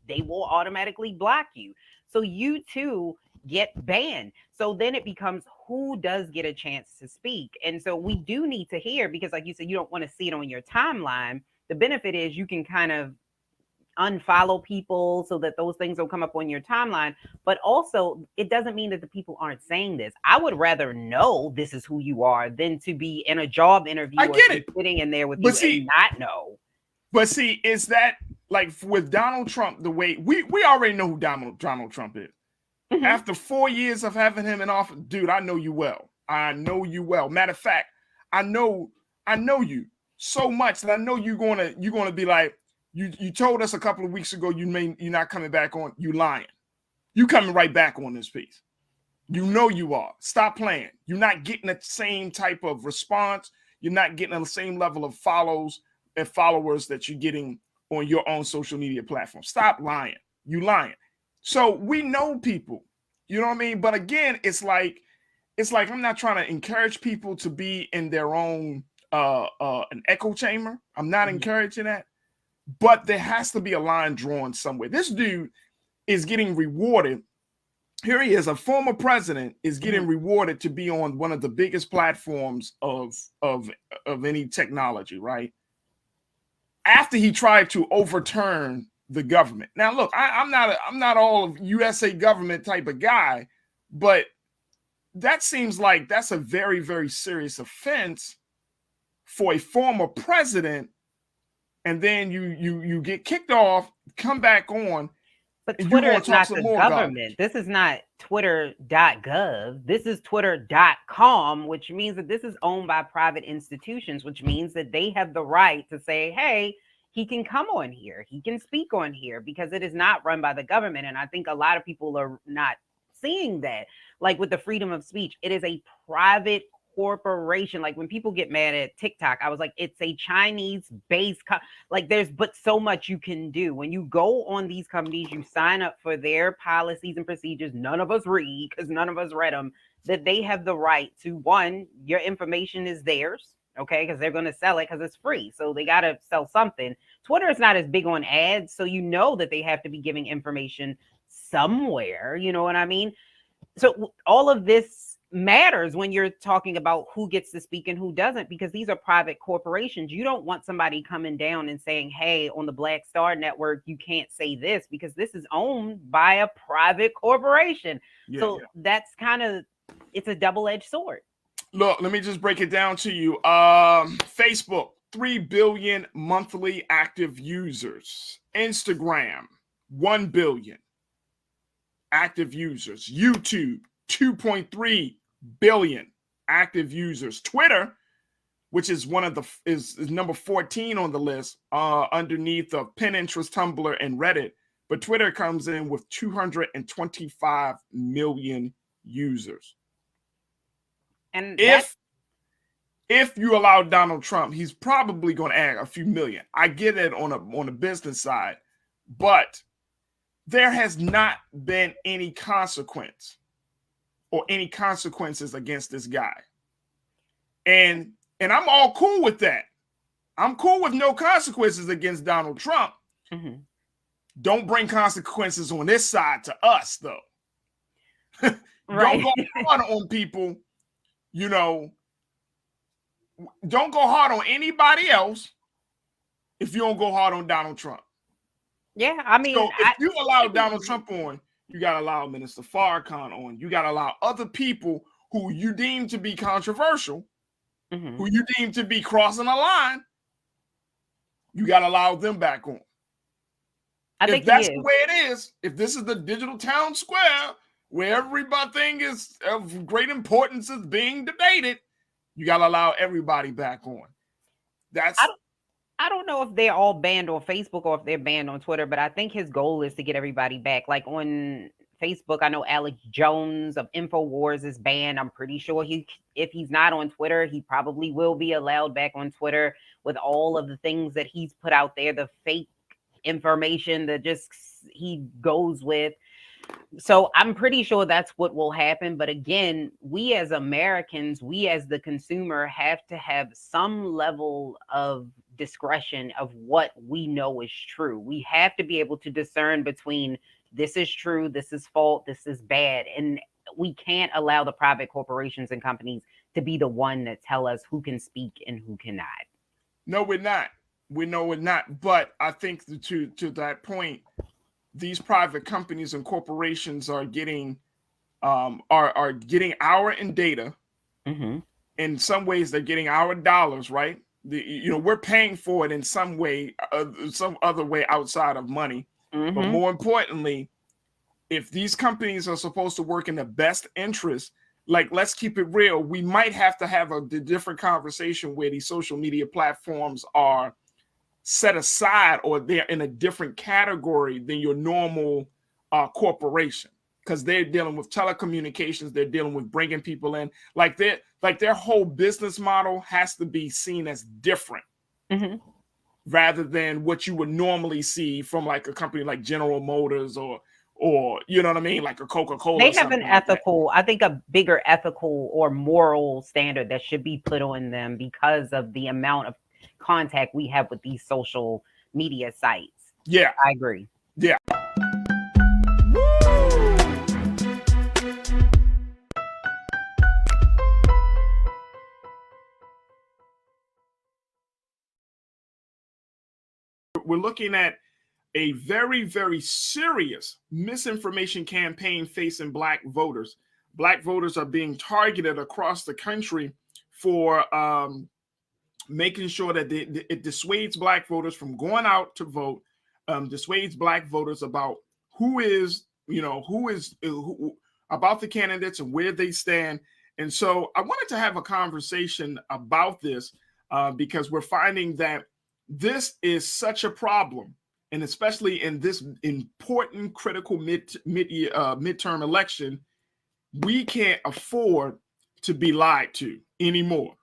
they will automatically block you. So you too get banned. So then it becomes who does get a chance to speak. And so we do need to hear, because like you said, you don't want to see it on your timeline. The benefit is you can kind of unfollow people so that those things don't come up on your timeline. But also, it doesn't mean that the people aren't saying this. I would rather know this is who you are than to be in a job interview I get it. sitting in there with but you and not know. But see, is that like with Donald Trump, the way we already know who Donald Trump is. After 4 years of having him in office, dude, I know you well. I know you well. Matter of fact, I know you so much that I know you're gonna be like, you told us a couple of weeks ago you're not coming back on. You lying. You coming right back on this piece. You know you are. Stop playing. You're not getting the same type of response. You're not getting the same level of follows and followers that you're getting on your own social media platform. Stop lying. You lying. So we know people, you know what I mean? But again, it's like I'm not trying to encourage people to be in their own an echo chamber. I'm not encouraging that. But there has to be a line drawn somewhere. This dude is getting rewarded. Here he is, a former president, is getting rewarded to be on one of the biggest platforms of any technology, right? After he tried to overturn the government. Now, look, I'm not all of USA government type of guy, but that seems like that's a very, very serious offense for a former president. And then you get kicked off, come back on. But Twitter is not the government. This is not twitter.gov. This is twitter.com, which means that this is owned by private institutions, which means that they have the right to say, hey, he can come on here. He can speak on here, because it is not run by the government. And I think a lot of people are not seeing that. Like with the freedom of speech, it is a private corporation. Like when people get mad at TikTok, I was like, it's a Chinese-based there's but so much you can do. When you go on these companies, you sign up for their policies and procedures. None of us read, because none of us read them, that they have the right to, one, your information is theirs. Okay, because they're going to sell it because it's free. So they got to sell something. Twitter is not as big on ads. So you know that they have to be giving information somewhere. You know what I mean? So all of this matters when you're talking about who gets to speak and who doesn't, because these are private corporations. You don't want somebody coming down and saying, hey, on the Black Star Network, you can't say this, because this is owned by a private corporation. That's kind of, it's a double-edged sword. Look, let me just break it down to you. Facebook, 3 billion monthly active users. Instagram, 1 billion active users. YouTube, 2.3 billion active users. Twitter, which is one of the is number 14 on the list, underneath of Pinterest, Tumblr, and Reddit. But Twitter comes in with 225 million users. And if you allow Donald Trump, he's probably going to add a few million. I get it on a business side, but there has not been any consequence or any consequences against this guy. And I'm all cool with that. I'm cool with no consequences against Donald Trump. Mm-hmm. Don't bring consequences on this side to us, though. Right. Don't go hard on people, you know. Don't go hard on anybody else if you don't go hard on Donald Trump. Yeah, I mean, so if you allow Donald Trump on, you got to allow Minister Farrakhan on. You got to allow other people who you deem to be controversial, mm-hmm. who you deem to be crossing a line. You got to allow them back on. If that's the way it is, if this is the digital town square where everything is of great importance is being debated, you got to allow everybody back on. I don't know if they're all banned on Facebook or if they're banned on Twitter, but I think his goal is to get everybody back. Like on Facebook, I know Alex Jones of InfoWars is banned. I'm pretty sure if he's not on Twitter, he probably will be allowed back on Twitter with all of the things that he's put out there, the fake information that just he goes with. So I'm pretty sure that's what will happen. But again, we as Americans, we as the consumer have to have some level of discretion of what we know is true. We have to be able to discern between this is true, this is false, this is bad. And we can't allow the private corporations and companies to be the one that tell us who can speak and who cannot. No, we're not. We know we're not. But I think to that point, these private companies and corporations are getting getting our data. Mm-hmm. In some ways, they're getting our dollars, right? We're paying for it in some way, some other way outside of money. Mm-hmm. But more importantly, if these companies are supposed to work in the best interest, like, let's keep it real, we might have to have a different conversation where these social media platforms are set aside or they're in a different category than your normal corporation, because they're dealing with telecommunications, they're dealing with bringing people in, like their whole business model has to be seen as different. Mm-hmm. Rather than what you would normally see from like a company like General Motors or you know what I mean, like a Coca-Cola. They have an ethical, I think a bigger ethical or moral standard that should be put on them because of the amount of contact we have with these social media sites. Yeah, I agree. Yeah. We're looking at a very, very serious misinformation campaign facing Black voters. Black voters are being targeted across the country for making sure that it dissuades Black voters from going out to vote, dissuades Black voters about who about the candidates and where they stand. And so I wanted to have a conversation about this because we're finding that this is such a problem, and especially in this important, critical midterm election, we can't afford to be lied to anymore.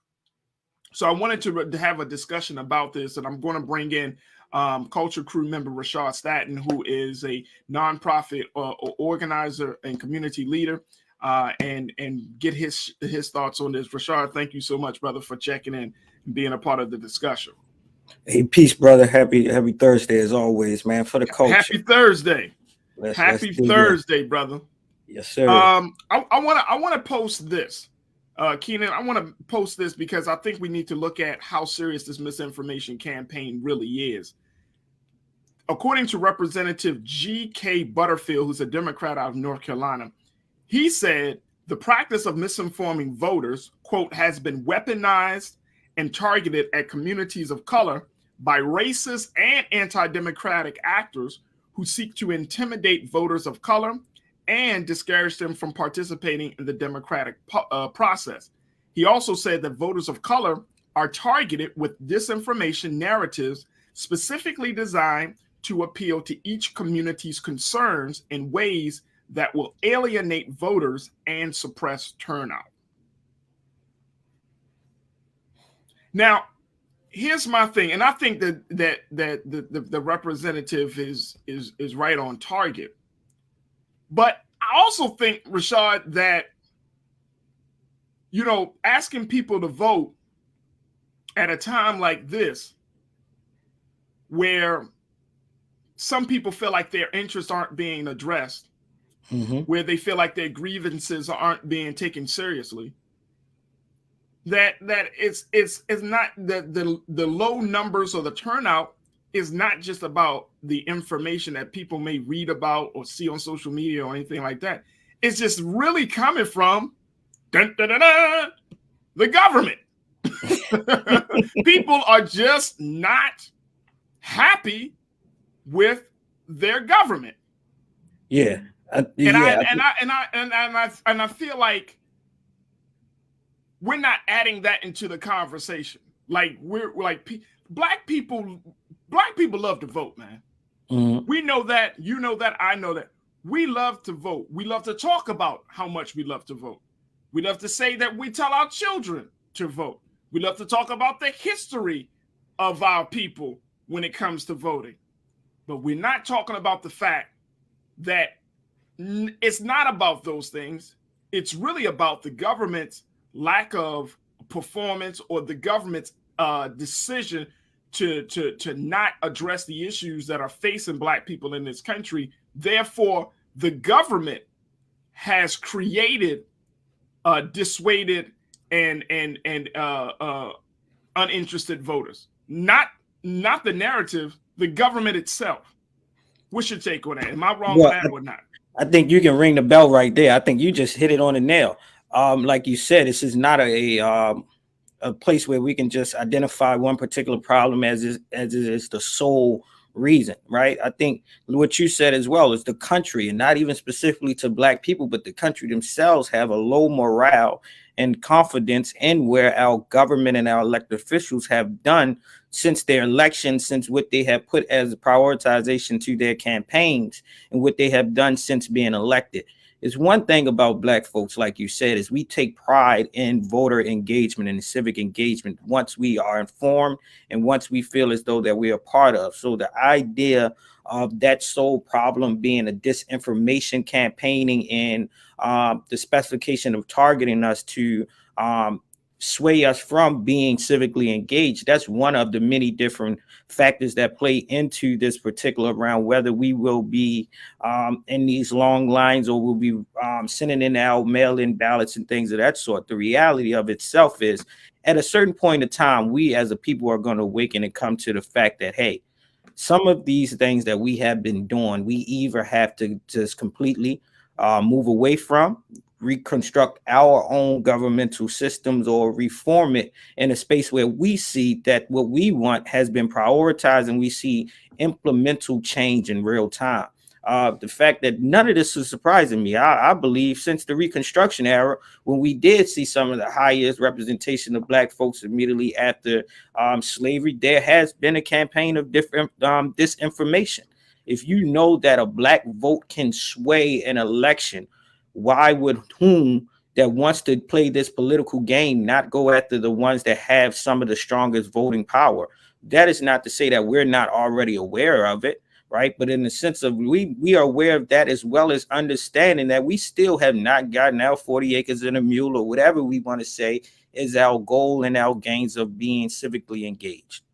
So I wanted to have a discussion about this, and I'm going to bring in Culture Crew member Rashad Staton, who is a nonprofit organizer and community leader, and get his thoughts on this. Rashad, thank you so much, brother, for checking in and being a part of the discussion. Hey, peace, brother. Happy Thursday as always, man. For the culture. Happy Thursday. Happy Thursday, brother. Yes, sir. I want to post this. Keenan, I want to post this because I think we need to look at how serious this misinformation campaign really is. According to Representative G.K. Butterfield, who's a Democrat out of North Carolina, he said the practice of misinforming voters, quote, has been weaponized and targeted at communities of color by racist and anti-democratic actors who seek to intimidate voters of color and discourage them from participating in the democratic process. He also said that voters of color are targeted with disinformation narratives specifically designed to appeal to each community's concerns in ways that will alienate voters and suppress turnout. Now, here's my thing, and I think that the representative is right on target. But I also think, Rashad, that asking people to vote at a time like this, where some people feel like their interests aren't being addressed, where they feel like their grievances aren't being taken seriously, that it's not the low numbers or the turnout is not just about the information that people may read about or see on social media or anything like that. It's just really coming from the government. People are just not happy with their government. Yeah. And I feel like we're not adding that into the conversation. Like we're like black people love to vote, man. We know that, you know that, I know that. We love to vote. We love to talk about how much we love to vote. We love to say that we tell our children to vote. We love to talk about the history of our people when it comes to voting. But we're not talking about the fact that it's not about those things. It's really about the government's lack of performance or the government's decision to not address the issues that are facing Black people in this country. Therefore, the government has created, dissuaded, and uninterested voters. Not the narrative, the government itself. What's your take on that? Am I wrong on that or not? I think you can ring the bell right there. I think you just hit it on the nail. Like you said, this is not a place where we can just identify one particular problem as it is the sole reason, right? I think what you said as well is the country, and not even specifically to Black people, but the country themselves have a low morale and confidence in where our government and our elected officials have done since their election, since what they have put as a prioritization to their campaigns and what they have done since being elected. It's one thing about Black folks, like you said, is we take pride in voter engagement and civic engagement once we are informed and once we feel as though that we are part of. So the idea of that sole problem being a disinformation campaigning and the specification of targeting us to sway us from being civically engaged, that's one of the many different factors that play into this particular round, whether we will be in these long lines or we'll be sending in our mail-in ballots and things of that sort. The reality of itself is at a certain point in time, we as a people are going to awaken and come to the fact that, hey, some of these things that we have been doing, we either have to just completely move away from, reconstruct our own governmental systems, or reform it in a space where we see that what we want has been prioritized and we see implemental change in real time. The fact that none of this is surprising me. I believe since the Reconstruction era, when we did see some of the highest representation of Black folks immediately after slavery, there has been a campaign of different disinformation. If you know that a Black vote can sway an election, why would whom that wants to play this political game not go after the ones that have some of the strongest voting power? That is not to say that we're not already aware of it, right? But in the sense of we are aware of that, as well as understanding that we still have not gotten our 40 acres and a mule, or whatever we want to say is our goal and our gains of being civically engaged.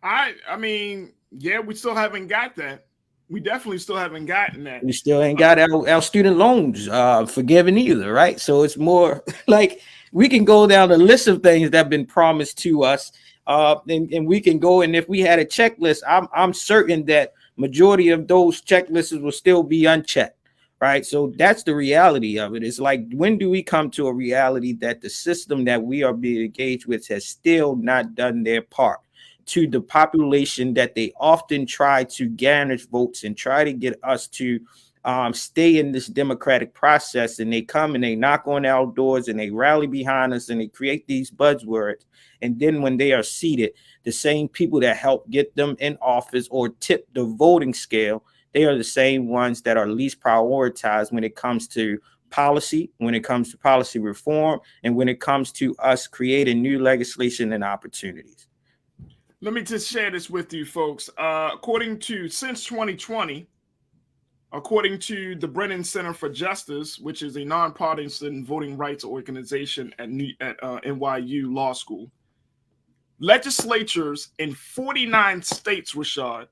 I mean, yeah, we still haven't got that. We definitely still haven't gotten that. We still ain't got our student loans forgiven either, right? So it's more like we can go down the list of things that have been promised to us, and we can go, and if we had a checklist, I'm certain that majority of those checklists will still be unchecked, right? So that's the reality of it. It's like, when do we come to a reality that the system that we are being engaged with has still not done their part to the population that they often try to garnish votes and try to get us to stay in this democratic process, and they come and they knock on our doors and they rally behind us and they create these buzzwords. And then when they are seated, the same people that help get them in office or tip the voting scale, they are the same ones that are least prioritized when it comes to policy, when it comes to policy reform, and when it comes to us creating new legislation and opportunities. Let me just share this with you, folks. Since 2020, according to the Brennan Center for Justice, which is a nonpartisan voting rights organization at NYU Law School, legislatures in 49 states, Rashad,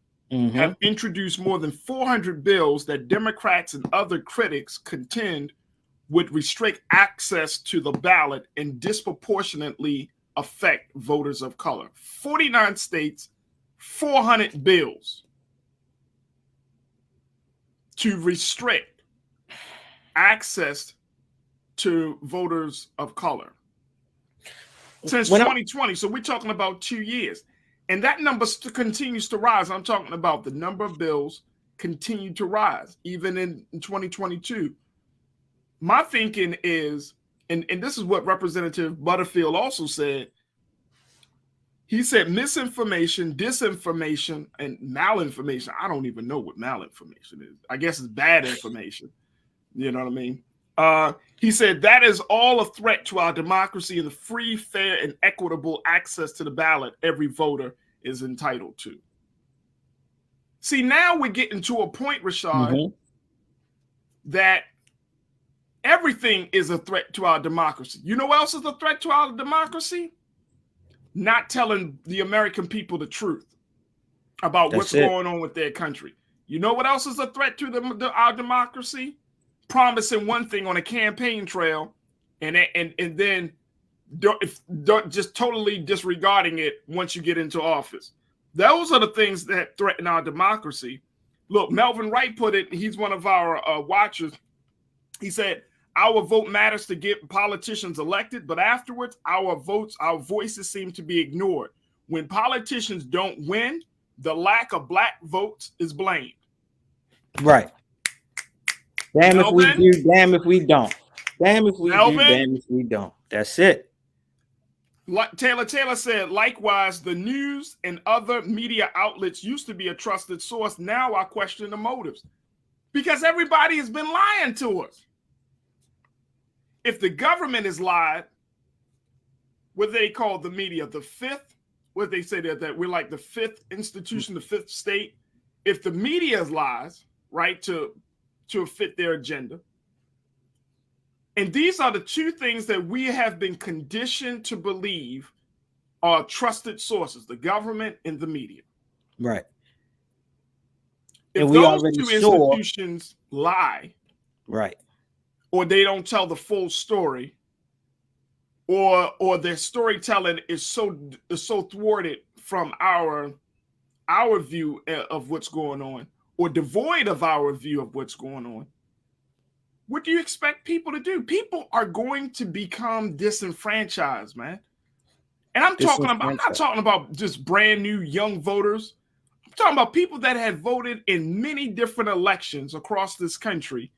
have introduced more than 400 bills that Democrats and other critics contend would restrict access to the ballot and disproportionately affect voters of color. 49 states, 400 bills to restrict access to voters of color since 2020. So we're talking about 2 years. And that number continues to rise. I'm talking about the number of bills continue to rise, even in 2022. My thinking is, and this is what Representative Butterfield also said, he said misinformation, disinformation, and malinformation. I don't even know what malinformation is. I guess it's bad information. You know what I mean? He said that is all a threat to our democracy and the free, fair, and equitable access to the ballot every voter is entitled to. See, now we're getting to a point, Rashad, that everything is a threat to our democracy. You know what else is a threat to our democracy? Not telling the American people the truth about what's going on with their country. You know what else is a threat to our democracy? Promising one thing on a campaign trail and then don't just totally disregarding it once you get into office. Those are the things that threaten our democracy. Look, Melvin Wright put it, he's one of our watchers. He said, our vote matters to get politicians elected, but afterwards, our voices seem to be ignored. When politicians don't win, the lack of black votes is blamed. Right. Damn if we do, damn if we don't. Damn if we do, damn if we don't. That's it. Like Taylor said, likewise, the news and other media outlets used to be a trusted source. Now I question the motives because everybody has been lying to us. If the government is lied, what they call the media, the fifth, what they say that we're like the fifth institution, the fifth state. If the media is lies, right, to fit their agenda. And these are the two things that we have been conditioned to believe are trusted sources, the government and the media. Right. If those two institutions lie, right, or they don't tell the full story, or their storytelling is so thwarted from our view of what's going on, or devoid of our view of what's going on, what do you expect people to do? People are going to become disenfranchised, man. And I'm not talking about just brand new young voters. I'm talking about people that had voted in many different elections across this country.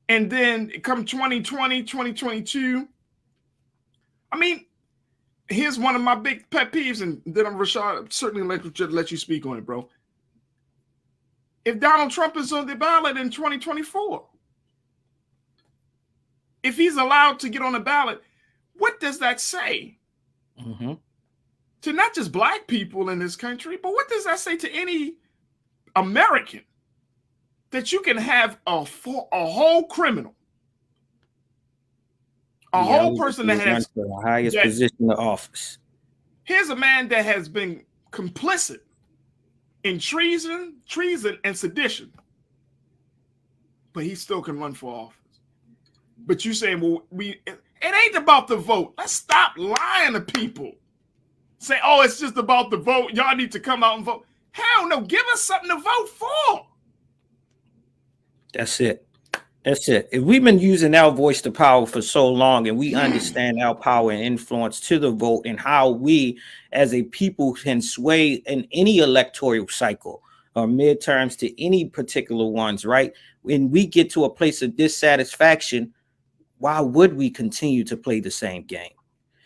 And then come 2020, 2022. I mean, here's one of my big pet peeves, and then I'm Rashad, certainly let you speak on it, bro. If Donald Trump is on the ballot in 2024, if he's allowed to get on the ballot, what does that say to not just black people in this country, but what does that say to any American that you can have a whole criminal, whole person that has the highest position of office? Here's a man that has been complicit in treason and sedition, but he still can run for office. But you saying, well, it ain't about the vote. Let's stop lying to people. Say, oh, it's just about the vote. Y'all need to come out and vote. Hell no, give us something to vote for. That's it. That's it. If we've been using our voice to power for so long and we understand our power and influence to the vote and how we as a people can sway in any electoral cycle, or midterms to any particular ones, right? When we get to a place of dissatisfaction, why would we continue to play the same game?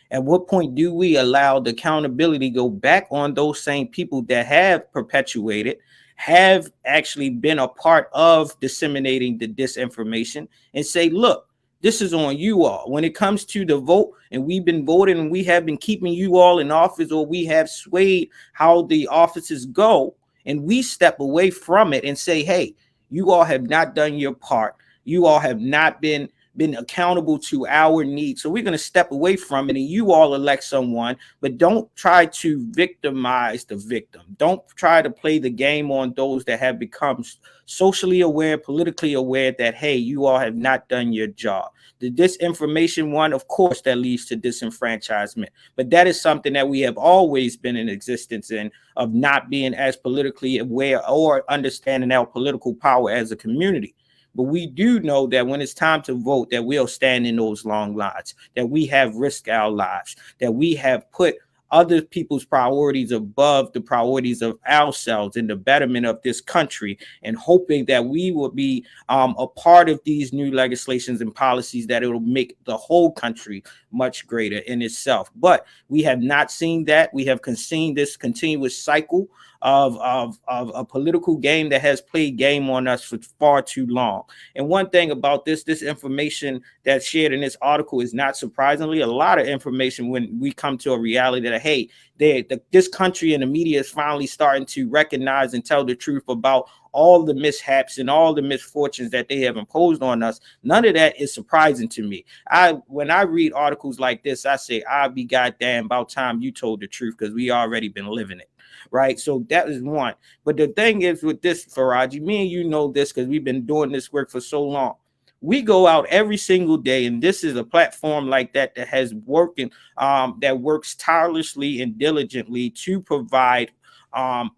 At what point do we allow the accountability go back on those same people that have perpetuated, have actually been a part of disseminating the disinformation, and say, look, this is on you all. When it comes to the vote, and we've been voting and we have been keeping you all in office, or we have swayed how the offices go, and we step away from it and say, hey, you all have not done your part. You all have not been accountable to our needs. So we're going to step away from it, and you all elect someone, but don't try to victimize the victim. Don't try to play the game on those that have become socially aware, politically aware that, hey, you all have not done your job. The disinformation one, of course, that leads to disenfranchisement, but that is something that we have always been in existence in, of not being as politically aware or understanding our political power as a community. But we do know that when it's time to vote, that we'll stand in those long lines, that we have risked our lives, that we have put other people's priorities above the priorities of ourselves in the betterment of this country, and hoping that we will be a part of these new legislations and policies, that it will make the whole country much greater in itself. But we have not seen that. We have seen this continuous cycle of a political game that has played game on us for far too long. And one thing about this information that's shared in this article is, not surprisingly, a lot of information when we come to a reality that, hey, this country and the media is finally starting to recognize and tell the truth about all the mishaps and all the misfortunes that they have imposed on us. None of that is surprising to me. When I read articles like this, I say, I'll be goddamn, about time you told the truth, because we already been living it. Right. So that is one. But the thing is with this, Faraji, me and you know this because we've been doing this work for so long. We go out every single day, and this is a platform like that has working, that works tirelessly and diligently to provide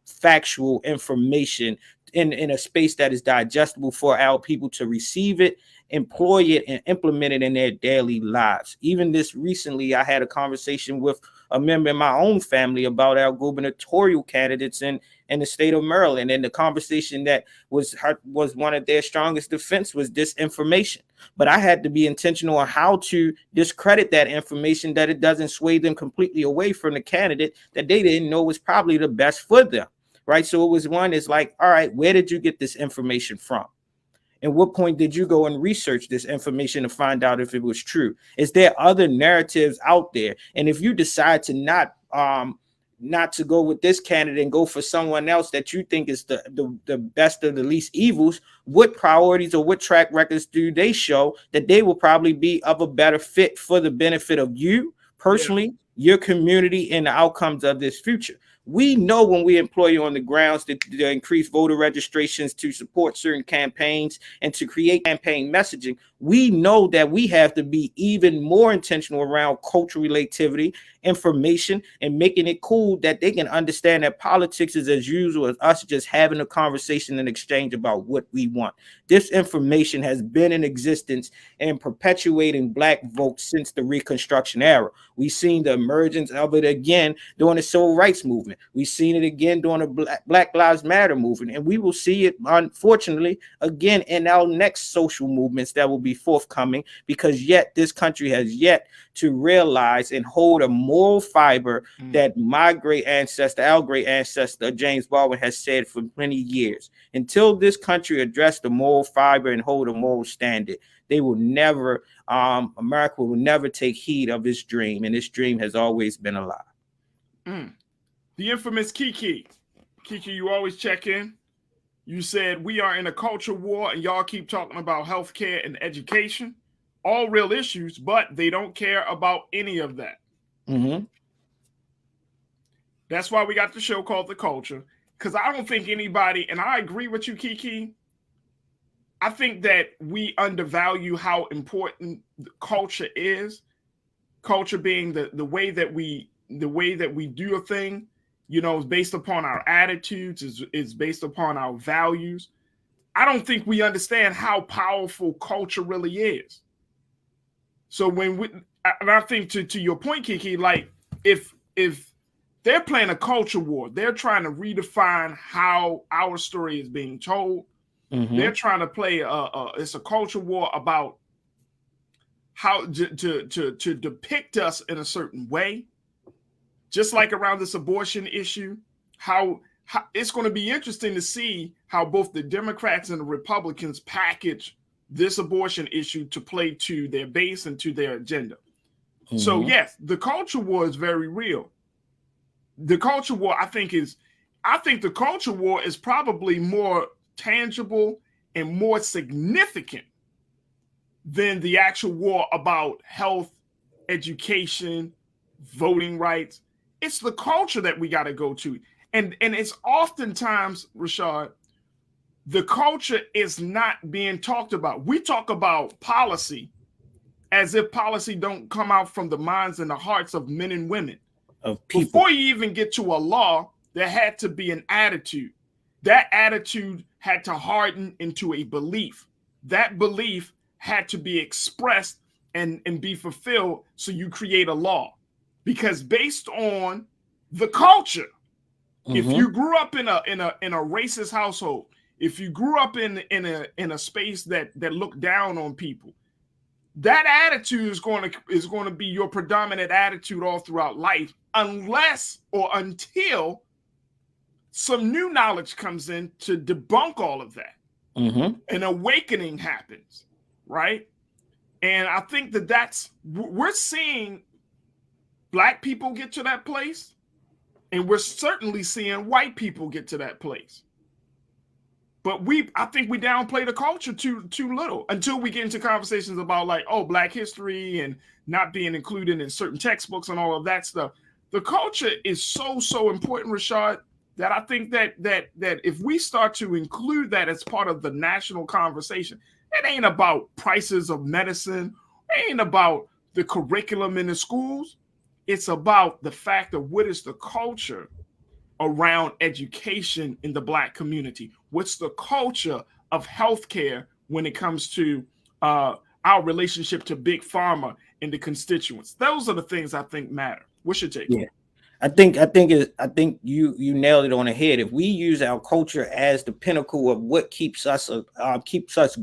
factual information in a space that is digestible for our people to receive it, employ it, and implement it in their daily lives. Even this recently, I had a conversation with a member in my own family about our gubernatorial candidates in the state of Maryland. And the conversation that was one of their strongest defense was disinformation. But I had to be intentional on how to discredit that information, that it doesn't sway them completely away from the candidate that they didn't know was probably the best for them. Right. So it was one is like, all right, where did you get this information from? And what point did you go and research this information to find out if it was true? Is there other narratives out there? And if you decide to not to go with this candidate and go for someone else that you think is the best of the least evils, what priorities or what track records do they show that they will probably be of a better fit for the benefit of you personally, your community, and the outcomes of this future? We know when we employ you on the grounds to increase voter registrations, to support certain campaigns, and to create campaign messaging, we know that we have to be even more intentional around cultural relativity, information, and making it cool that they can understand that politics is as usual as us just having a conversation and exchange about what we want. This information has been in existence and perpetuating Black votes since the Reconstruction era. We've seen the emergence of it again during the Civil Rights Movement. We've seen it again during the Black Lives Matter movement. And we will see it, unfortunately, again in our next social movements that will be forthcoming, because yet this country has yet to realize and hold a moral fiber that my great ancestor, our great ancestor, James Baldwin, has said for many years. Until this country address the moral fiber and hold a moral standard, they will never, America will never take heed of this dream, and this dream has always been alive. The infamous Kiki. Kiki, you always check in. You said we are in a culture war and y'all keep talking about healthcare and education, all real issues, but they don't care about any of that. That's why we got the show called The Culture, because I don't think anybody, and I agree with you, Kiki, I think that we undervalue how important culture is. Culture being the way that we do a thing, you know, is based upon our attitudes, is based upon our values. I don't think we understand how powerful culture really is. So when we, and I think to your point, Kiki, like if they're playing a culture war. They're trying to redefine how our story is being told. They're trying to play it's a culture war about how to depict us in a certain way. Just like around this abortion issue, how it's going to be interesting to see how both the Democrats and the Republicans package this abortion issue to play to their base and to their agenda. So yes, the culture war is very real. The culture war, I think the culture war is probably more tangible and more significant than the actual war about health, education, voting rights. It's the culture that we got to go to. And it's oftentimes, Rashad, the culture is not being talked about. We talk about policy as if policy don't come out from the minds and the hearts of men and women. Of people. Before you even get to a law, there had to be an attitude. That attitude had to harden into a belief. That belief had to be expressed and be fulfilled, so you create a law. Because based on the culture, if you grew up in a racist household, if you grew up in a space that looked down on people, that attitude is going to be your predominant attitude all throughout life, unless or until some new knowledge comes in to debunk all of that. An awakening happens, right? And I think we're seeing Black people get to that place, and we're certainly seeing white people get to that place. But I think we downplay the culture too little until we get into conversations about like, oh, Black history and not being included in certain textbooks and all of that stuff. The culture is so important, Rashad, that I think that if we start to include that as part of the national conversation, it ain't about prices of medicine, it ain't about the curriculum in the schools. It's about the fact of what is the culture around education in the Black community. What's the culture of healthcare when it comes to our relationship to big pharma and the constituents? Those are the things I think matter. What's your take? Yeah, I think you nailed it on the head. If we use our culture as the pinnacle of what keeps us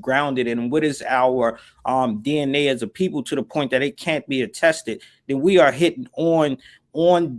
grounded and what is our DNA as a people to the point that it can't be attested, then we are hitting on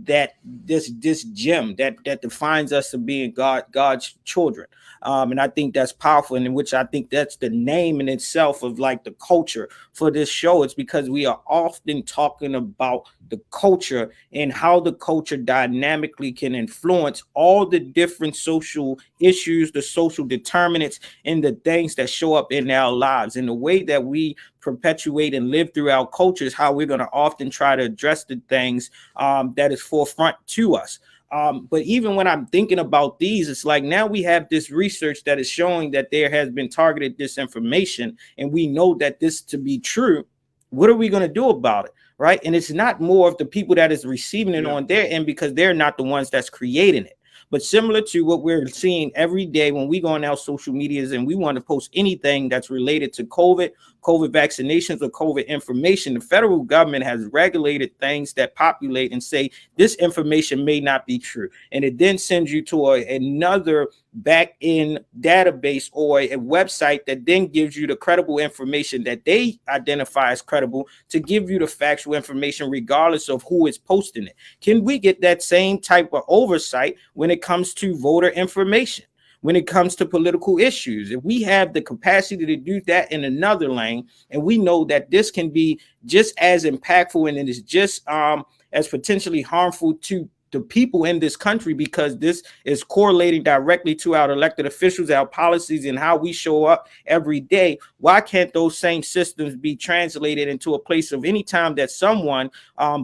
that this gem that defines us as being God's children. And I think that's powerful, and in which I think that's the name in itself of like the culture for this show. It's because we are often talking about the culture and how the culture dynamically can influence all the different social issues, the social determinants, and the things that show up in our lives. And the way that we perpetuate and live through our culture is how we're going to often try to address the things that is forefront to us. But even when I'm thinking about these, it's like now we have this research that is showing that there has been targeted disinformation, and we know that this to be true. What are we going to do about it? Right. And it's not more of the people that is receiving it on their end, because they're not the ones that's creating it. But similar to what we're seeing every day when we go on our social medias and we want to post anything that's related to COVID vaccinations or COVID information, the federal government has regulated things that populate and say this information may not be true. And it then sends you to another back-end database or a website that then gives you the credible information that they identify as credible to give you the factual information regardless of who is posting it. Can we get that same type of oversight when it comes to voter information? When it comes to political issues, if we have the capacity to do that in another lane, and we know that this can be just as impactful and it is just as potentially harmful to the people in this country, because this is correlating directly to our elected officials, our policies, and how we show up every day, why can't those same systems be translated into a place of any time that someone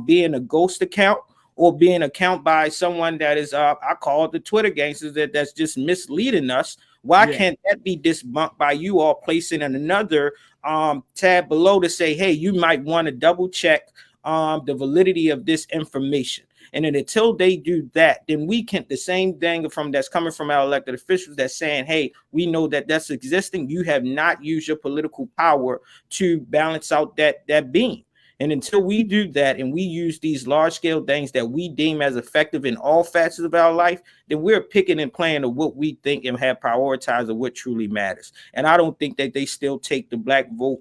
being a ghost account or being account by someone that is, I call it the Twitter gangsters, that's just misleading us? Why can't that be debunked by you all placing in another tab below to say, hey, you might want to double check the validity of this information? And then until they do that, then we can, the same thing that's coming from our elected officials that's saying, hey, we know that that's existing. You have not used your political power to balance out that beam. And until we do that and we use these large scale things that we deem as effective in all facets of our life, then we're picking and playing of what we think and have prioritized of what truly matters. And I don't think that they still take the black vote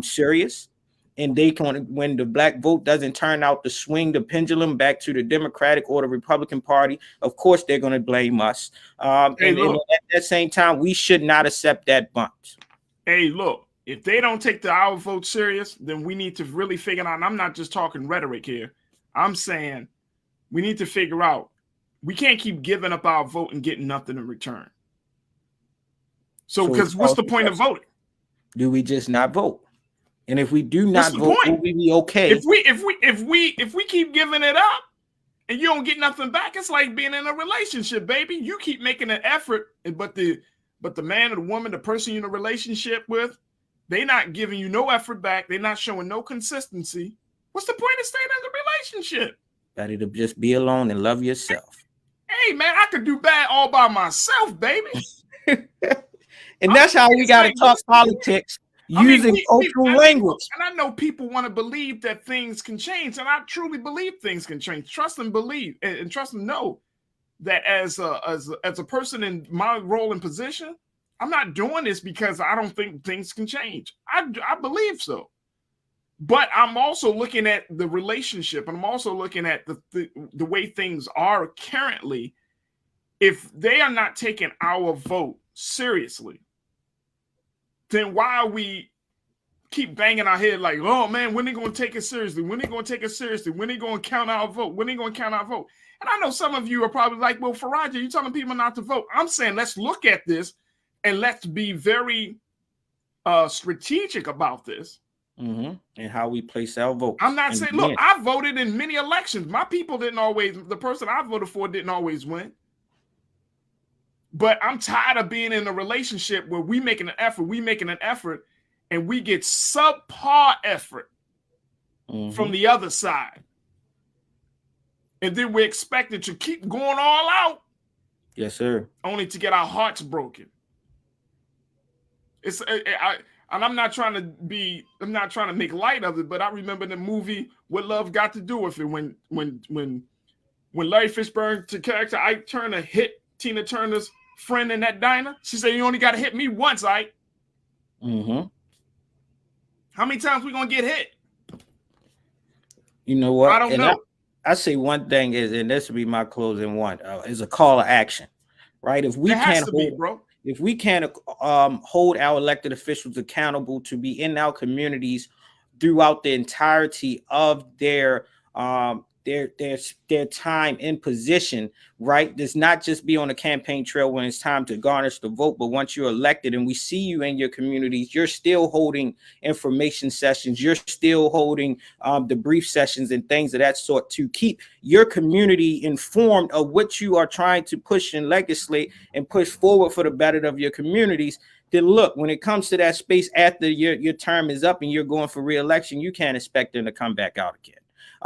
serious. And they can, when the black vote doesn't turn out to swing the pendulum back to the Democratic or the Republican Party, of course they're going to blame us. And at that same time, we should not accept that bunch. Hey, look, if they don't take our vote serious, then we need to really figure out, and I'm not just talking rhetoric here, I'm saying we need to figure out, we can't keep giving up our vote and getting nothing in return. So because what's the point of voting? Do we just not vote? And if we do not vote, will we be okay? If we keep giving it up and you don't get nothing back, it's like being in a relationship, baby. You keep making an effort, but the man or the woman, the person you're in a relationship with, they're not giving you no effort back. They're not showing no consistency. What's the point of staying in the relationship? Better to just be alone and love yourself. Hey, man, I could do bad all by myself, baby. And that's how we got to talk politics. Using cultural language. And I know people want to believe that things can change, and I truly believe things can change. Trust and believe, and trust and know that as a person in my role and position, I'm not doing this because I don't think things can change. I believe so. But I'm also looking at the relationship, and I'm also looking at the way things are currently. If they are not taking our vote seriously, then why are we keep banging our head like, oh man, when are they going to take it seriously? When are they going to take it seriously? When are they going to count our vote? When are they going to count our vote? And I know some of you are probably like, well, Faraja, you're telling people not to vote. I'm saying let's look at this and let's be very strategic about this. And how we place our votes. I'm not saying, look, I voted in many elections. My people didn't always, the person I voted for didn't always win. But I'm tired of being in a relationship where we making an effort, and we get subpar effort from the other side. And then we're expected to keep going all out. Yes, sir. Only to get our hearts broken. And I'm not trying to make light of it, but I remember the movie What Love Got to Do with It when Larry Fishburne's character Ike Turner hit Tina Turner's friend in that diner. She said, you only got to hit me once, Ike. How many times we gonna get hit? You know what? I don't know. I say one thing is, and this will be my closing one, is a call to action, right? If we can't hold our elected officials accountable to be in our communities throughout the entirety of their time in position, right? Does not just be on the campaign trail when it's time to garnish the vote, but once you're elected and we see you in your communities, you're still holding information sessions, you're still holding the brief sessions and things of that sort to keep your community informed of what you are trying to push and legislate and push forward for the betterment of your communities. Then look, when it comes to that space after your term is up and you're going for re-election, you can't expect them to come back out again.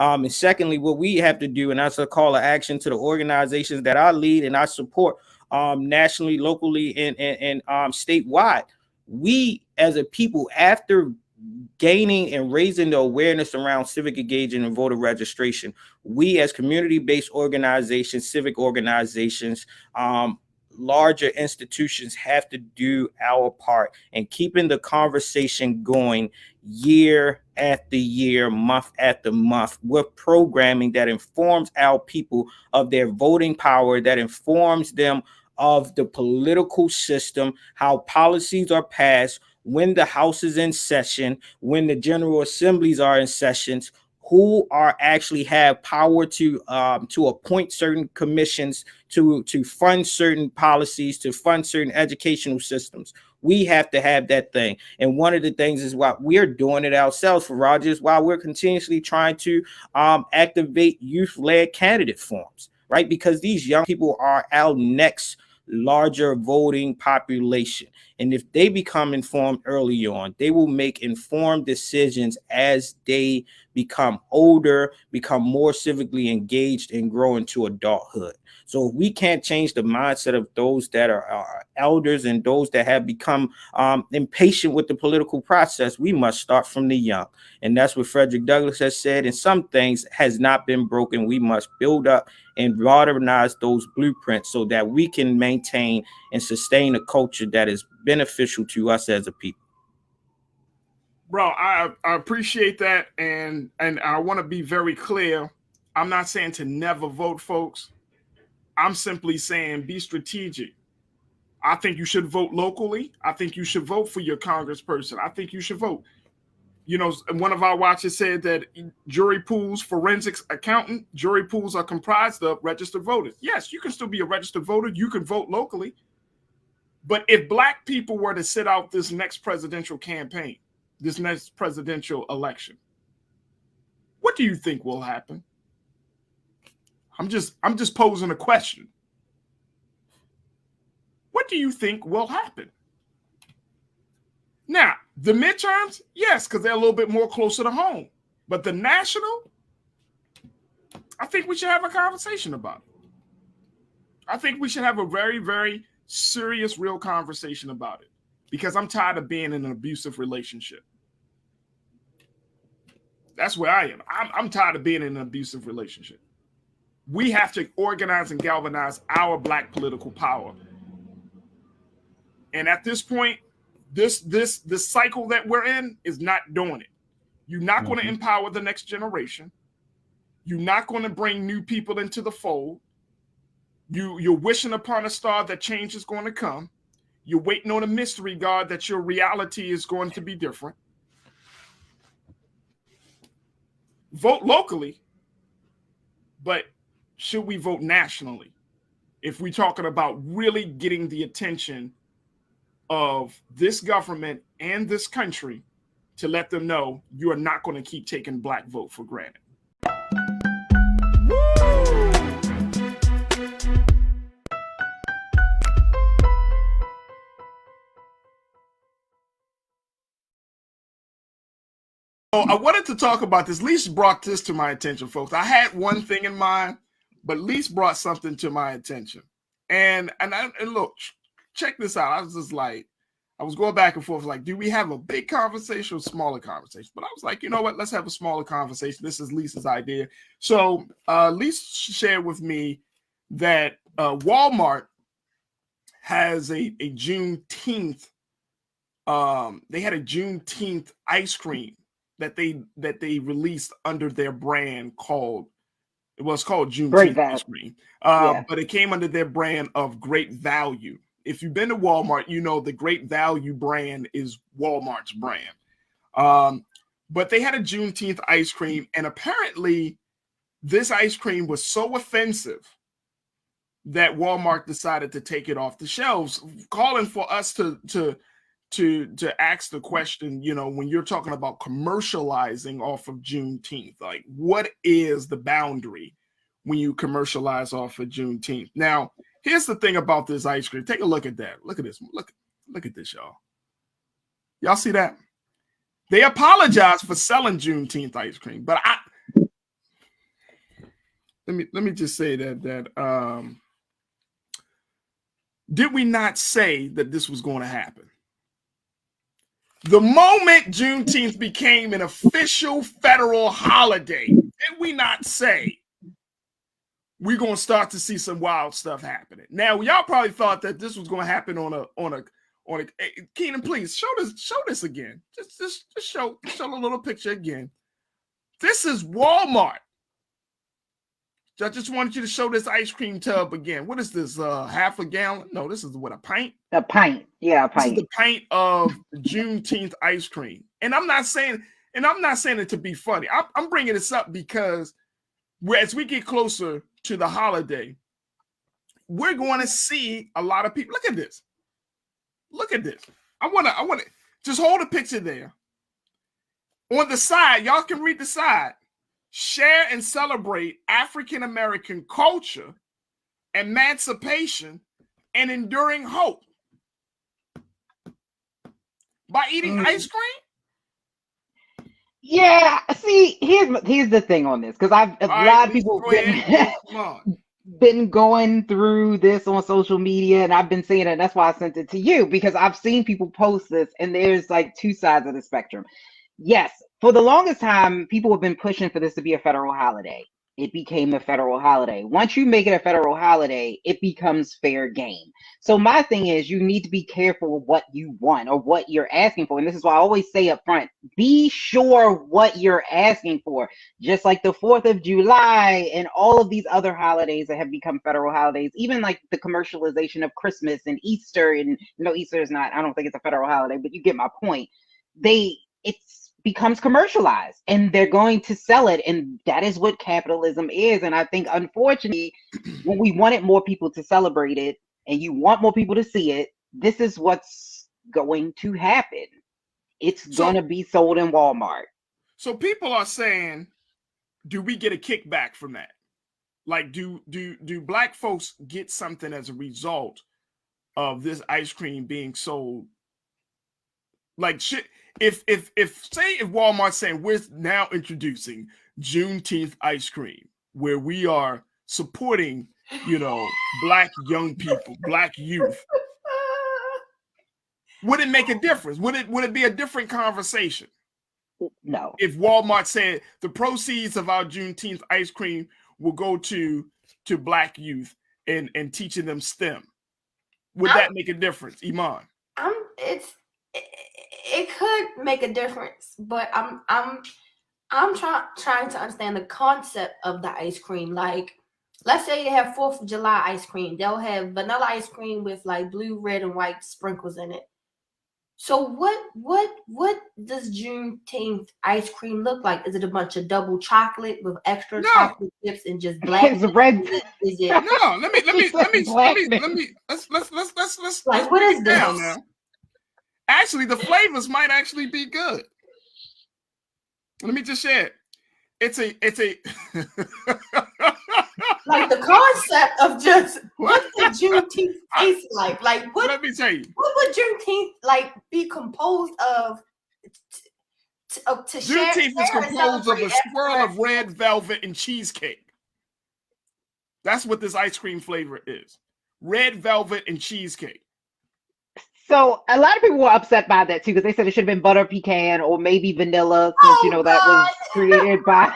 And secondly, what we have to do, and that's a call to action to the organizations that I lead and I support nationally, locally, and statewide. We as a people, after gaining and raising the awareness around civic engagement and voter registration, we as community-based organizations, civic organizations, larger institutions have to do our part in keeping the conversation going year after year, month after month, with programming that informs our people of their voting power, that informs them of the political system, how policies are passed, when the House is in session, when the General Assemblies are in sessions, who are actually have power to appoint certain commissions, to fund certain policies, to fund certain educational systems. We have to have that thing. And one of the things is why we're doing it ourselves, for Rogers, while we're continuously trying to activate youth-led candidate forums, right? Because these young people are our next larger voting population. And if they become informed early on, they will make informed decisions as they become older, become more civically engaged, and grow into adulthood. So if we can't change the mindset of those that are elders and those that have become impatient with the political process, we must start from the young. And that's what Frederick Douglass has said. And some things has not been broken. We must build up and modernize those blueprints so that we can maintain and sustain a culture that is beneficial to us as a people. Bro, I appreciate that, and I want to be very clear. I'm not saying to never vote, folks. I'm simply saying be strategic. I think you should vote locally. I think you should vote for your congressperson. I think you should vote. You know, one of our watchers said that jury pools, forensics accountant, jury pools are comprised of registered voters. Yes, you can still be a registered voter. You can vote locally. But if Black people were to sit out this next presidential campaign, this next presidential election, what do you think will happen? I'm just posing a question. What do you think will happen? Now, the midterms, yes, because they're a little bit more closer to home. But the national, I think we should have a conversation about it. I think we should have a very, very serious, real conversation about it. Because I'm tired of being in an abusive relationship. That's where I am. I'm tired of being in an abusive relationship. We have to organize and galvanize our Black political power. And at this point, this cycle that we're in is not doing it. You're not going to empower the next generation. You're not going to bring new people into the fold. You're wishing upon a star that change is going to come. You're waiting on a mystery God that your reality is going to be different. Vote locally, but should we vote nationally? If we're talking about really getting the attention of this government and this country to let them know you are not going to keep taking Black vote for granted. Oh, I wanted to talk about this. Lise brought this to my attention, folks. I had one thing in mind, but Lise brought something to my attention. And look, check this out. I was just like, I was going back and forth, like, do we have a big conversation or smaller conversation? But I was like, you know what? Let's have a smaller conversation. This is Lisa's idea. So Lisa shared with me that Walmart has a Juneteenth. They had a Juneteenth ice cream that they released under their brand called Juneteenth ice cream. But it came under their brand of Great Value. If you've been to Walmart, you know the Great Value brand is Walmart's brand. But they had a Juneteenth ice cream, and apparently this ice cream was so offensive that Walmart decided to take it off the shelves, calling for us to ask the question, you know, when you're talking about commercializing off of Juneteenth, like what is the boundary when you commercialize off of Juneteenth? Now, here's the thing about this ice cream. Take a look at that. Look at this. Look at this, y'all. Y'all see that? They apologize for selling Juneteenth ice cream, but let me just say that did we not say that this was going to happen? The moment Juneteenth became an official federal holiday, did we not say we're going to start to see some wild stuff happening? Now, y'all probably thought that this was going to happen on a Keenan, please show this again. Just show a little picture again. This is Walmart. I just wanted you to show this ice cream tub again. What is this? Half a gallon? No, this is what, a pint? A pint. Yeah, a pint. This is the pint of Juneteenth ice cream. And I'm not saying it to be funny. I'm bringing this up because as we get closer to the holiday, we're going to see a lot of people. Look at this. Look at this. I want to just hold a picture there. On the side, y'all can read the side. Share and celebrate African American culture, emancipation, and enduring hope. by eating ice cream? Yeah, see, here's the thing on this, because a All right, lot of Lisa, people go ahead. Come on. been going through this on social media, and I've been seeing it. That's why I sent it to you, because I've seen people post this, and there's like two sides of the spectrum. Yes, for the longest time, people have been pushing for this to be a federal holiday. It became a federal holiday. Once you make it a federal holiday, it becomes fair game. So my thing is, you need to be careful what you want or what you're asking for. And this is why I always say up front, be sure what you're asking for. Just like the 4th of July and all of these other holidays that have become federal holidays, even like the commercialization of Christmas and Easter. And Easter is not, I don't think it's a federal holiday, but you get my point. It's becomes commercialized, and they're going to sell it, and that is what capitalism is. And I think, unfortunately, when we wanted more people to celebrate it and you want more people to see it, this is what's going to happen. It's going to be sold in Walmart. So people are saying, do we get a kickback from that? Like, do black folks get something as a result of this ice cream being sold? Like, shit, if Walmart's saying we're now introducing Juneteenth ice cream, where we are supporting, black young people, black youth, would it make a difference? Would it be a different conversation? No. If Walmart said the proceeds of our Juneteenth ice cream will go to black youth and teaching them STEM, would that make a difference, Iman? It could make a difference, but I'm trying to understand the concept of the ice cream. Like, let's say they have 4th of July ice cream. They'll have vanilla ice cream with like blue, red, and white sprinkles in it. So what does Juneteenth ice cream look like? Is it a bunch of double chocolate with extra chocolate chips and just black? It's red. Is it? No, let me. Let's like, what is this? Now. Actually, the flavors might actually be good. Let me just share it. It's a like the concept of just what the Juneteenth taste like. Like, what? Let me tell you. What would Juneteenth like be composed of? Juneteenth is composed of a swirl of red velvet and cheesecake. That's what this ice cream flavor is. Red velvet and cheesecake. So a lot of people were upset by that too, because they said it should have been butter pecan or maybe vanilla, since that was created by.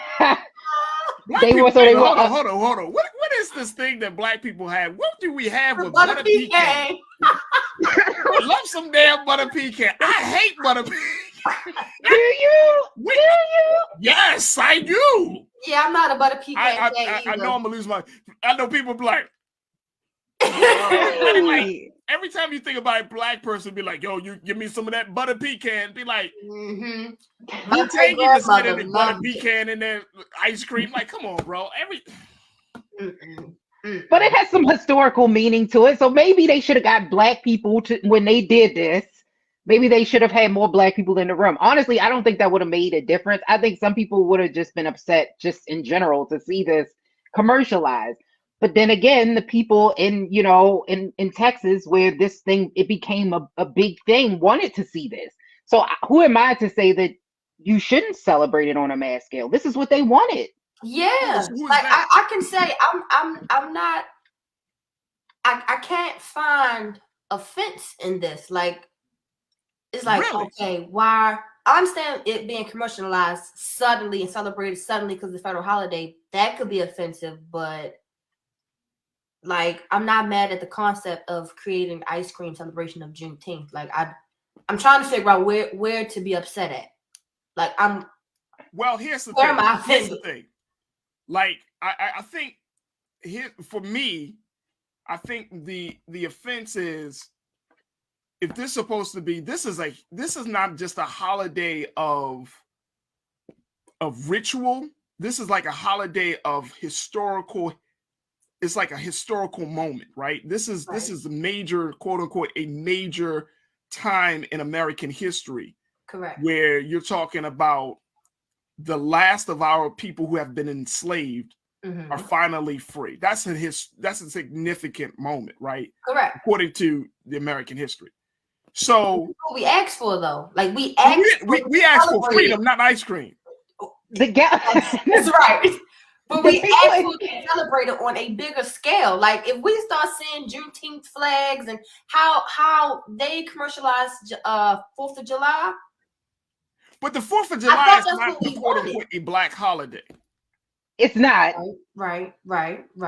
Hold on. What is this thing that black people have? What do we have with butter pecan? I love some damn butter pecan. I hate butter pecan. Do you? Yes, I do. Yeah, I'm not a butter pecan. I know I'm gonna lose my. I know people black. Every time you think about a black person, be like, yo, you give me some of that butter pecan. Be like, you take it butter pecan in there, ice cream. Like, come on, bro. But it has some historical meaning to it. So maybe they should have got black people to, when they did this, maybe they should have had more black people in the room. Honestly, I don't think that would have made a difference. I think some people would have just been upset just in general to see this commercialized. But then again, the people in Texas, where this thing, it became a big thing, wanted to see this. So who am I to say that you shouldn't celebrate it on a mass scale? This is what they wanted. Yeah, like I can say I'm not. I can't find offense in this. Like, it's like, really? Okay, why? I understand it being commercialized suddenly and celebrated suddenly because of the federal holiday. That could be offensive, but like, I'm not mad at the concept of creating ice cream celebration of Juneteenth. Like, I'm trying to figure out where to be upset at. Like, here's the thing. Like, I think here for me, I think the offense is, if this is supposed to be, this is not just a holiday of ritual. This is like a holiday of historical. It's like a historical moment, right? This is a major, quote unquote, a major time in American history. Correct. Where you're talking about the last of our people who have been enslaved are finally free. That's a significant moment, right? Correct. According to the American history. So what we asked for, though. Like we asked for freedom, not ice cream. That's right. But we people asked for to celebrate it on a bigger scale. Like if we start seeing Juneteenth flags and how they commercialize 4th of July. But the 4th of July is not a black holiday. It's not. Right.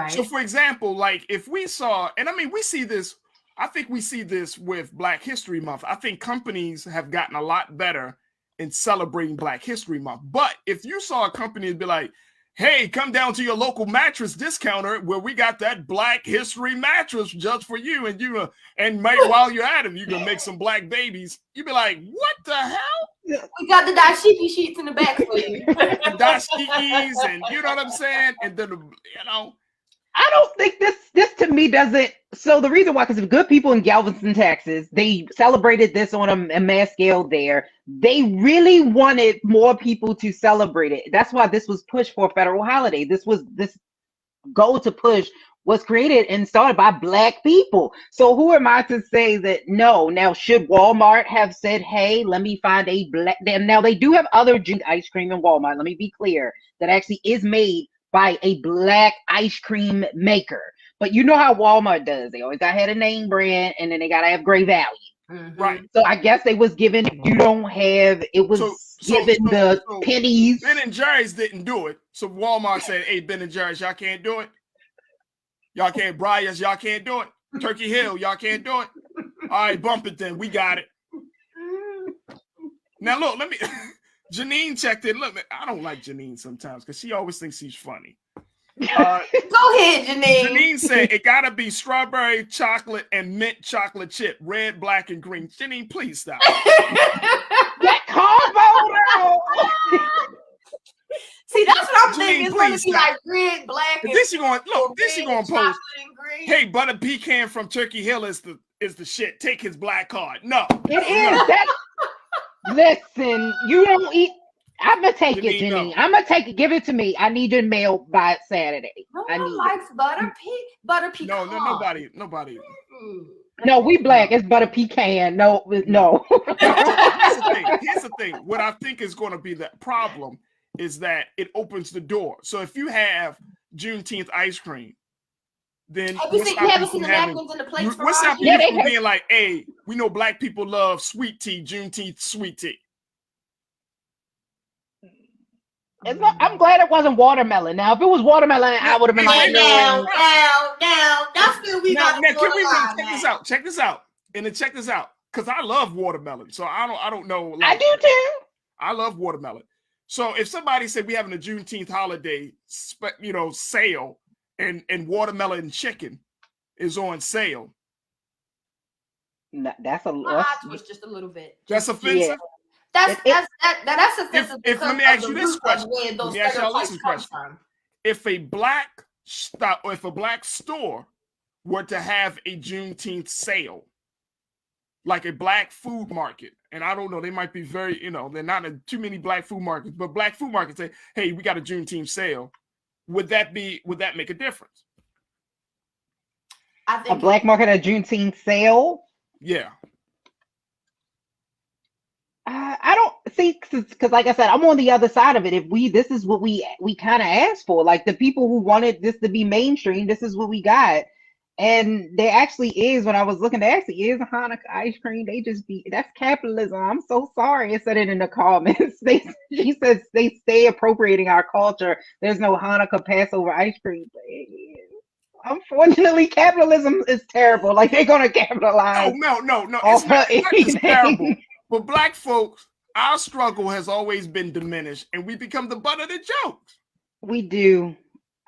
So, for example, like if we saw, and I mean, we see this, I think we see this with Black History Month. I think companies have gotten a lot better in celebrating Black History Month. But if you saw a company be like, hey, come down to your local mattress discounter where we got that Black History mattress just for you, and while you're at it, you can make some black babies. You'd be like, what the hell? We got the dashiki sheets in the back for you. The dashikis, and you know what I'm saying? And then, I don't think this to me doesn't. So the reason why, because if good people in Galveston, Texas, they celebrated this on a mass scale there. They really wanted more people to celebrate it. That's why this was pushed for a federal holiday. This goal to push was created and started by Black people. So who am I to say that no? Now, should Walmart have said, hey, let me find a black, now they do have other ice cream in Walmart, let me be clear, that actually is made by a Black ice cream maker. But you know how Walmart does. They always gotta have a name brand, and then they gotta have great value. Mm-hmm. Right. So I guess they was given, if you don't have, it was given the pennies. Ben and Jerry's didn't do it. So Walmart said, hey, Ben and Jerry's, y'all can't do it. Y'all can't, Briar's, y'all can't do it. Turkey Hill, y'all can't do it. All right, bump it then. We got it. Now look, let me. Janine checked in. Look, I don't like Janine sometimes because she always thinks she's funny. Go ahead, Janine. Janine said it gotta be strawberry chocolate and mint chocolate chip, red, black, and green. Janine, please stop. That combo. See, that's what I'm Janine, thinking. It's gonna be stop. like red, black, and this you going look. This you going to post. Hey, Hey, butter pecan from Turkey Hill is the shit. Take his black card. No, It is that. Listen, you don't eat. I'm gonna take it, Janine. No. I'm gonna take it. Give it to me. I need your mail by Saturday. No I one need likes butter pecan. No, nobody. No, we Black. It's butter pecan. No. Here's the thing. What I think is going to be the problem is that it opens the door. So if you have Juneteenth ice cream, then have you haven't seen the napkins and the plates? What's stopping you from being like, hey, we know Black people love sweet tea, Juneteenth sweet tea. I'm glad it wasn't watermelon. Now, if it was watermelon, I would have been like, now, that's still we got. Now, can we check this out, and then check this out, because I love watermelon. So I don't know. Like, I do too. I love watermelon. So if somebody said we having a Juneteenth holiday, sale, and watermelon chicken is on sale, no, that's twist just a little bit. That's offensive. Yeah. That's offensive. If let me ask you this question. Let me ask y'all this question. If a black store were to have a Juneteenth sale, like a Black food market, and I don't know, they might be very, they're not too many Black food markets, but Black food markets say, hey, we got a Juneteenth sale. Would that make a difference? I think a Black market, a Juneteenth sale? Yeah. I don't see, because like I said, I'm on the other side of it. This is what we kind of asked for, like the people who wanted this to be mainstream, this is what we got. And there actually is, when I was looking, there actually is a Hanukkah ice cream. That's capitalism. I'm so sorry. I said it in the comments. She says they stay appropriating our culture. There's no Hanukkah Passover ice cream. Unfortunately, capitalism is terrible. Like, they're gonna capitalize. No. It's not just terrible. But Black folks, our struggle has always been diminished, and we become the butt of the jokes. We do.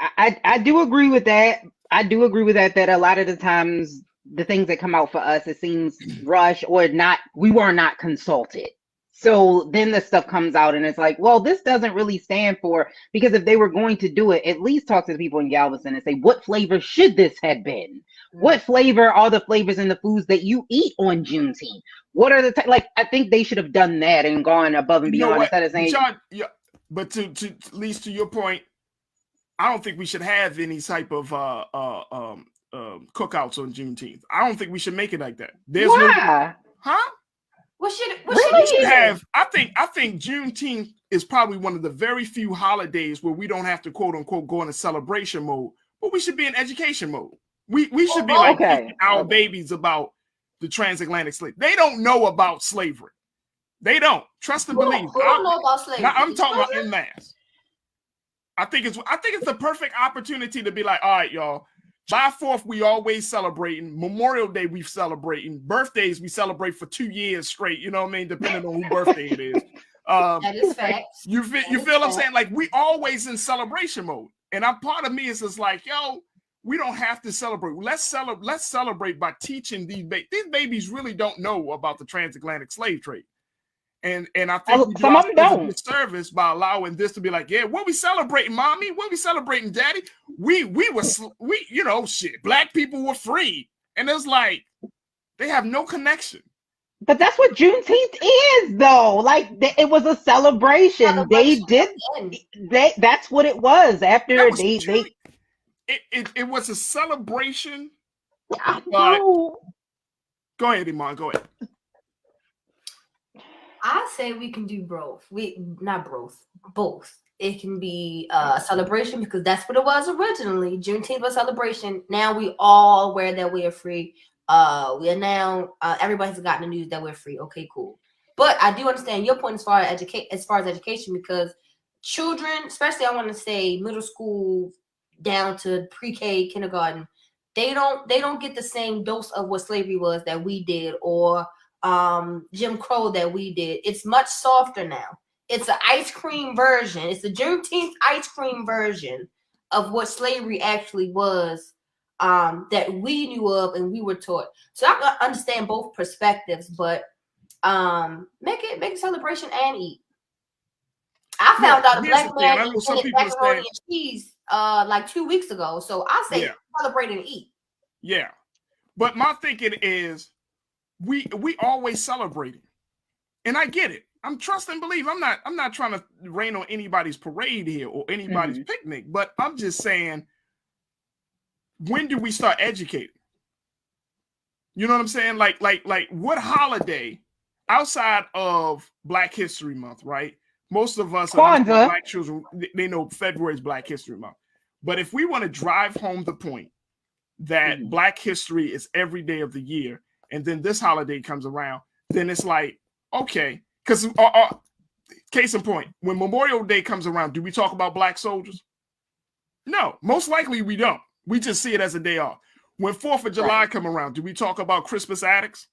I do agree with that. That a lot of the times the things that come out for us, it seems rushed or not. We were not consulted. So then the stuff comes out and it's like, well, this doesn't really stand for, because if they were going to do it, at least talk to the people in Galveston and say, what flavor should this have been? What flavor are the flavors in the foods that you eat on Juneteenth? What are the like? I think they should have done that and gone above and beyond instead of saying. But to at least to your point, I don't think we should have any type of cookouts on Juneteenth. I don't think we should make it like that. Why? Huh? What should We should have. I think Juneteenth is probably one of the very few holidays where we don't have to quote unquote go in a celebration mode, but we should be in education mode. We should be like teaching our babies about the transatlantic slave. They don't know about slavery. They don't. Trust and believe. Who don't know about slavery? Now I'm talking about en masse. I think it's the perfect opportunity to be like, all right, y'all. July 4th, we always celebrating. Memorial Day, we celebrating. Birthdays, we celebrate for 2 years straight. You know what I mean? Depending on whose birthday it is. That is facts. You feel what I'm saying? Like, we always in celebration mode. And part of me is just like, yo, we don't have to celebrate. Let's celebrate by teaching these babies. These babies really don't know about the transatlantic slave trade. And I think we do a disservice by allowing this to be like, yeah, what we celebrating, mommy? What we celebrating, daddy? We you know, shit. Black people were free, and it's like they have no connection. But that's what Juneteenth is, though. Like it was a celebration. They did. That's what it was. After it was a celebration. I know. Go ahead, Iman. Go ahead. I say we can do both. Both. It can be a celebration because that's what it was originally. Juneteenth was a celebration. Now we all aware that we are free. We are now. Everybody's gotten the news that we're free. Okay, cool. But I do understand your point as far as education, because children, especially I want to say middle school down to pre-K, kindergarten, they don't get the same dose of what slavery was that we did, or Jim Crow that we did. It's much softer now. It's an ice cream version. It's the Juneteenth ice cream version of what slavery actually was, that we knew of and we were taught. So I understand both perspectives, but make it celebration and eat. I found out a black man eating macaroni and cheese like 2 weeks ago. So I say celebrate and eat. Yeah, but my thinking is, we always celebrating, and I get it. I'm trust and believe. I'm not trying to rain on anybody's parade here or anybody's picnic, but I'm just saying, when do we start educating? You know what I'm saying? Like what holiday outside of Black History Month, right? Most of us Black children, they know February is Black History Month. But if we want to drive home the point that Black history is every day of the year, and then this holiday comes around, then it's like, okay, because case in point, when Memorial Day comes around, do we talk about Black soldiers? No, most likely we don't. We just see it as a day off. When 4th of July come around, do we talk about Christmas addicts?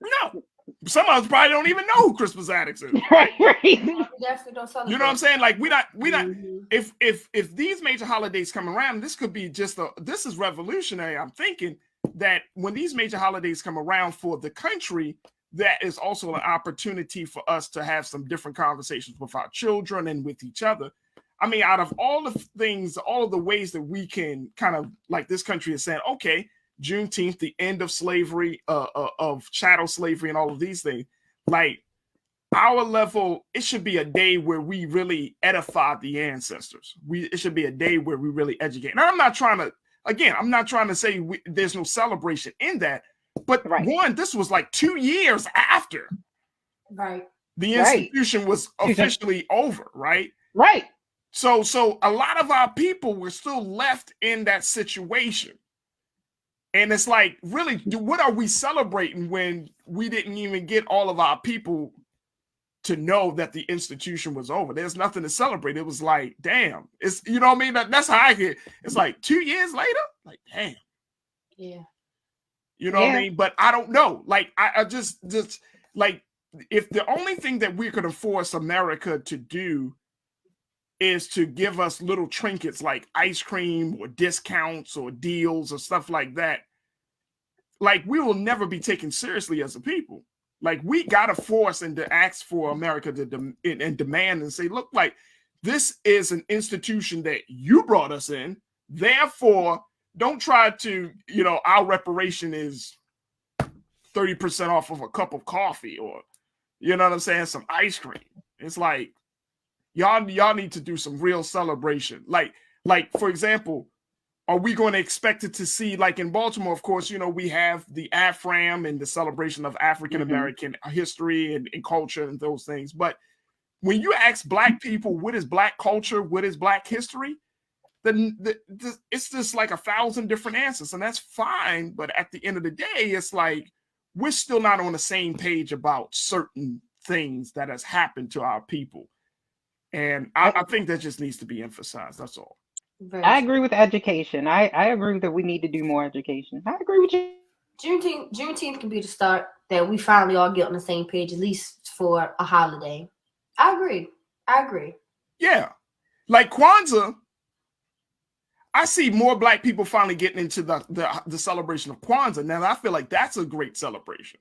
No. Some of us probably don't even know who Christmas addicts is. Right. Definitely don't celebrate. You know what I'm saying? Like we not. If these major holidays come around, this could be this is revolutionary. I'm thinking that when these major holidays come around for the country, that is also an opportunity for us to have some different conversations with our children and with each other. I mean, out of all the things, all of the ways that we can kind of, like, this country is saying, okay, Juneteenth, the end of slavery, of chattel slavery and all of these things, like, our level, it should be a day where we really edify the ancestors. It should be a day where we really educate. And I'm not trying to say there's no celebration in that, but one, this was like 2 years after the institution was officially over, right? Right. So a lot of our people were still left in that situation. And it's like, really, what are we celebrating when we didn't even get all of our people to know that the institution was over? There's nothing to celebrate. It was like, damn. It's, you know what I mean? That's how I get. It's like 2 years later, like, damn. Yeah. You know what I mean? But I don't know. Like, I just like, if the only thing that we could force America to do is to give us little trinkets like ice cream or discounts or deals or stuff like that, like, we will never be taken seriously as a people. Like, we got to force and to ask for America to demand and say, look, like, this is an institution that you brought us in. Therefore, don't try to, our reparation is 30% off of a cup of coffee, or, you know what I'm saying, some ice cream. It's like, y'all need to do some real celebration. Like, for example, are we going to expect it to see, like in Baltimore, of course, you know, we have the AFRAM and the celebration of African-American history and culture and those things. But when you ask Black people, what is Black culture? What is Black history? Then it's just like 1,000 different answers, and that's fine. But at the end of the day, it's like we're still not on the same page about certain things that has happened to our people. And I think that just needs to be emphasized. That's all. I agree with education. I agree that we need to do more education. I agree with you. Juneteenth can be the start that we finally all get on the same page, at least for a holiday. I agree. Yeah. Like Kwanzaa, I see more Black people finally getting into the celebration of Kwanzaa. Now, I feel like that's a great celebration.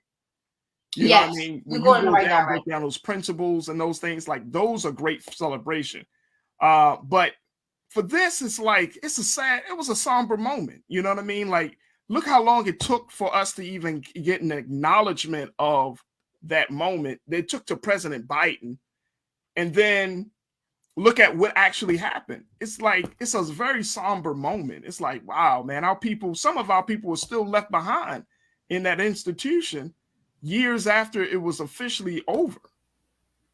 You know what I mean? When you break down those principles and those things, like those are great celebration. But for this, it's like, it was a somber moment. You know what I mean? Like, look how long it took for us to even get an acknowledgement of that moment. They took to President Biden, and then look at what actually happened. It's like, it's a very somber moment. It's like, wow, man, some of our people were still left behind in that institution years after it was officially over.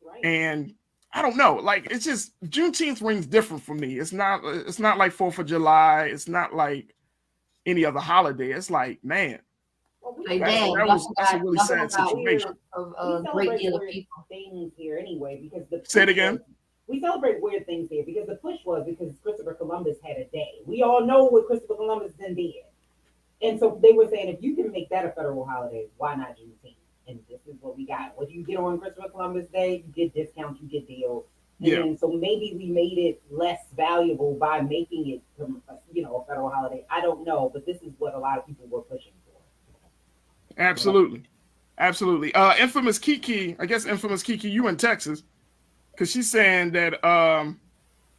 Right. And I don't know, like, it's just, Juneteenth rings different for me. It's not like 4th of July. It's not like any other holiday. It's like, man, that's a really sad situation. A great deal of people. Things here anyway, because say it again. We celebrate weird things here because the push was because Christopher Columbus had a day. We all know what Christopher Columbus then did. And so they were saying, if you can make that a federal holiday, why not Juneteenth? And this is what we got. What you get on Christopher Columbus Day, you get discounts, you get deals. And so maybe we made it less valuable by making it, you know, a federal holiday. I don't know, but this is what a lot of people were pushing for. Absolutely. Absolutely. Infamous Kiki, I guess Infamous Kiki, you in Texas, because she's saying that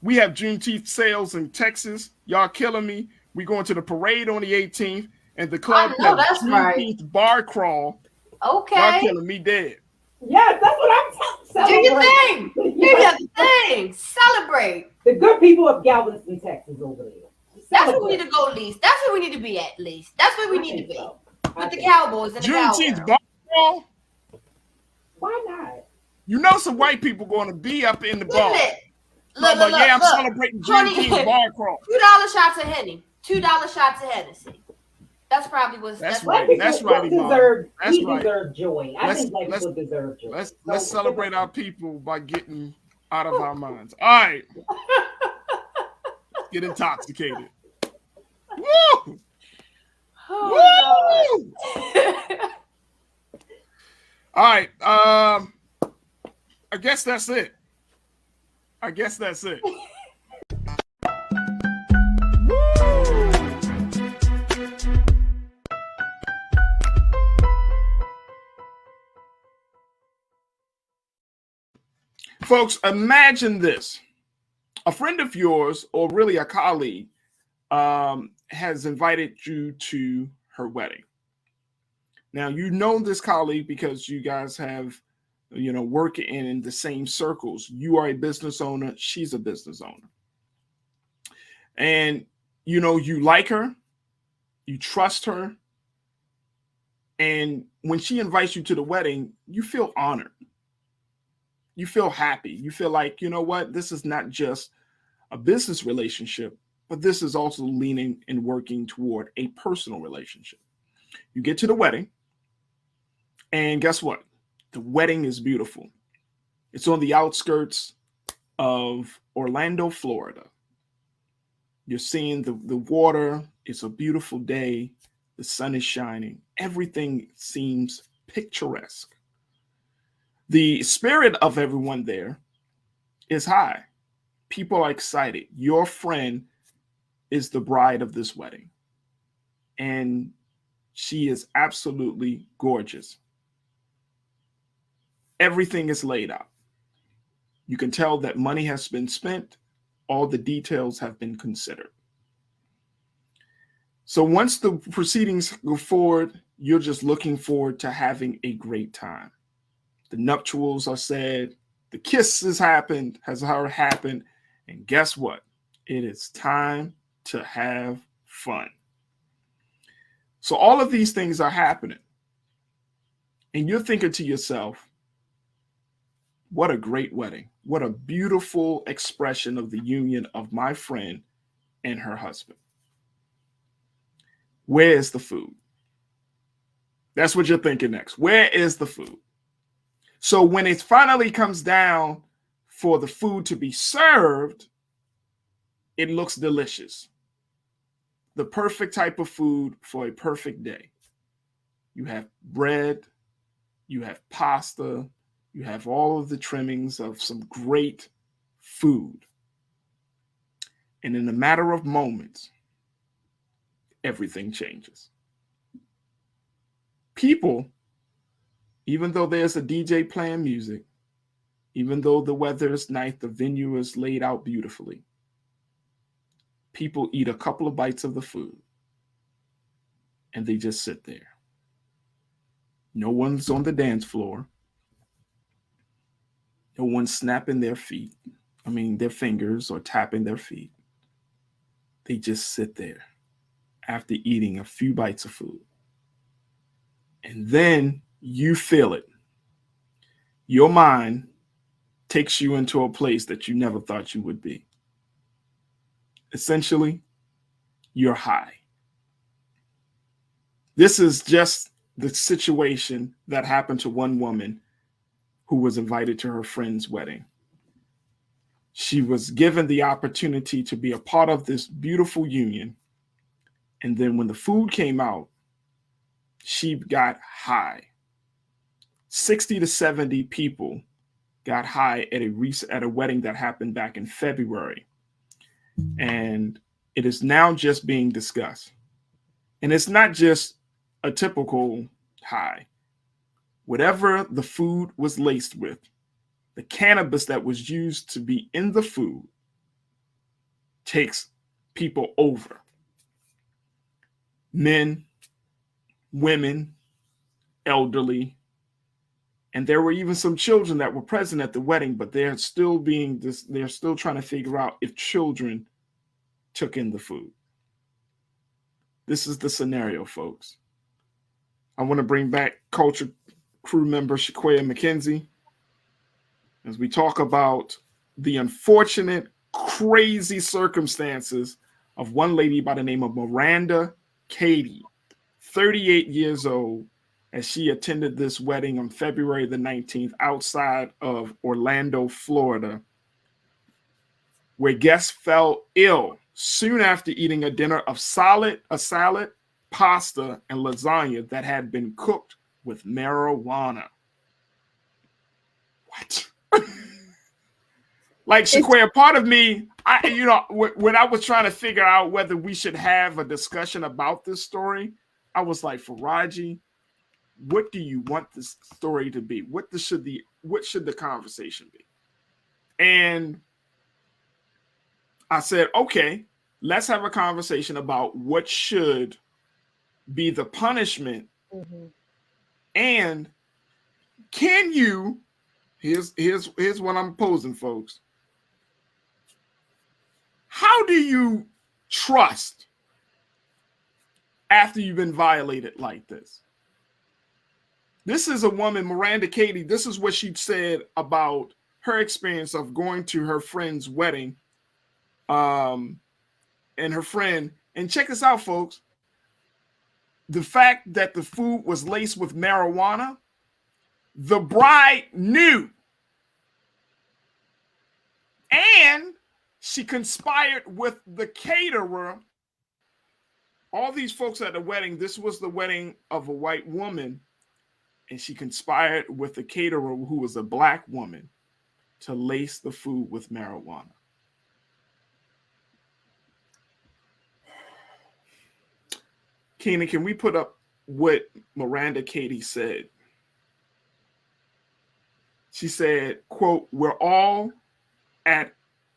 we have Juneteenth sales in Texas. Y'all killing me. We going to the parade on the 18th, and the club has Juneteenth bar crawl. Okay. Y'all killing me dead. Yes, that's what I'm telling you. Do your thing. Do your thing. Celebrate. The good people of Galveston, Texas over there. That's where we need to go, least. That's where we need to be at, least. That's where we need to be. So. With the Cowboys and the Juneteenth bar crawl? Why not? You know some white people going to be up in the bar. Look, I'm celebrating Juneteenth bar crawl. $2 shots of Henny. $2 shots of Hennessy. That's probably what's that's right. That's right. We deserve joy. I think black people deserve joy. Let's celebrate our people by getting out of our minds. All right. Get intoxicated. Woo! Oh, woo! All right. I guess that's it. Folks, imagine this. A friend of yours, or really a colleague, has invited you to her wedding. Now, you know this colleague because you guys have, work in the same circles. You are a business owner. She's a business owner. And, you like her. You trust her. And when she invites you to the wedding, you feel honored. You feel happy. You feel like, you know what? This is not just a business relationship, but this is also leaning and working toward a personal relationship. You get to the wedding, and guess what? The wedding is beautiful. It's on the outskirts of Orlando, Florida. You're seeing the water. It's a beautiful day. The sun is shining. Everything seems picturesque. The spirit of everyone there is high. People are excited. Your friend is the bride of this wedding. And she is absolutely gorgeous. Everything is laid out. You can tell that money has been spent. All the details have been considered. So once the proceedings go forward, you're just looking forward to having a great time. The nuptials are said, the kiss has happened, and guess what? It is time to have fun. So all of these things are happening. And you're thinking to yourself, what a great wedding. What a beautiful expression of the union of my friend and her husband. Where is the food? That's what you're thinking next. Where is the food? So when it finally comes down for the food to be served, it looks delicious. The perfect type of food for a perfect day. You have bread, you have pasta, you have all of the trimmings of some great food. And in a matter of moments, everything changes. People, even though there's a DJ playing music, even though the weather is nice, the venue is laid out beautifully, people eat a couple of bites of the food and they just sit there. No one's on the dance floor. No one's snapping their fingers or tapping their feet. They just sit there after eating a few bites of food. And then you feel it. Your mind takes you into a place that you never thought you would be. Essentially, you're high. This is just the situation that happened to one woman who was invited to her friend's wedding. She was given the opportunity to be a part of this beautiful union. And then when the food came out, she got high. 60 to 70 people got high at a wedding that happened back in February. And it is now just being discussed. And it's not just a typical high. Whatever the food was laced with, the cannabis that was used to be in the food takes people over. Men, women, elderly, and there were even some children that were present at the wedding, but they're still trying to figure out if children took in the food. This is the scenario, folks. I want to bring back culture crew member Shaquaya McKenzie as we talk about the unfortunate, crazy circumstances of one lady by the name of Miranda Katie, 38 years old, as she attended this wedding on February the 19th outside of Orlando, Florida, where guests fell ill soon after eating a dinner of salad, pasta, and lasagna that had been cooked with marijuana. What? Like, Shaquaya, part of me, when I was trying to figure out whether we should have a discussion about this story, I was like, Faraji, what do you want this story to be? What should the conversation be? And I said, okay, let's have a conversation about what should be the punishment. Mm-hmm. And can you, here's what I'm posing, folks. How do you trust after you've been violated like this? This is a woman, Miranda Katie. This is what she said about her experience of going to her friend's wedding. And her friend, and check this out, folks. The fact that the food was laced with marijuana, the bride knew. And she conspired with the caterer. All these folks at the wedding, this was the wedding of a white woman. And she conspired with the caterer, who was a black woman, to lace the food with marijuana. Keenan, can we put up what Miranda Katie said? She said, quote, we're all at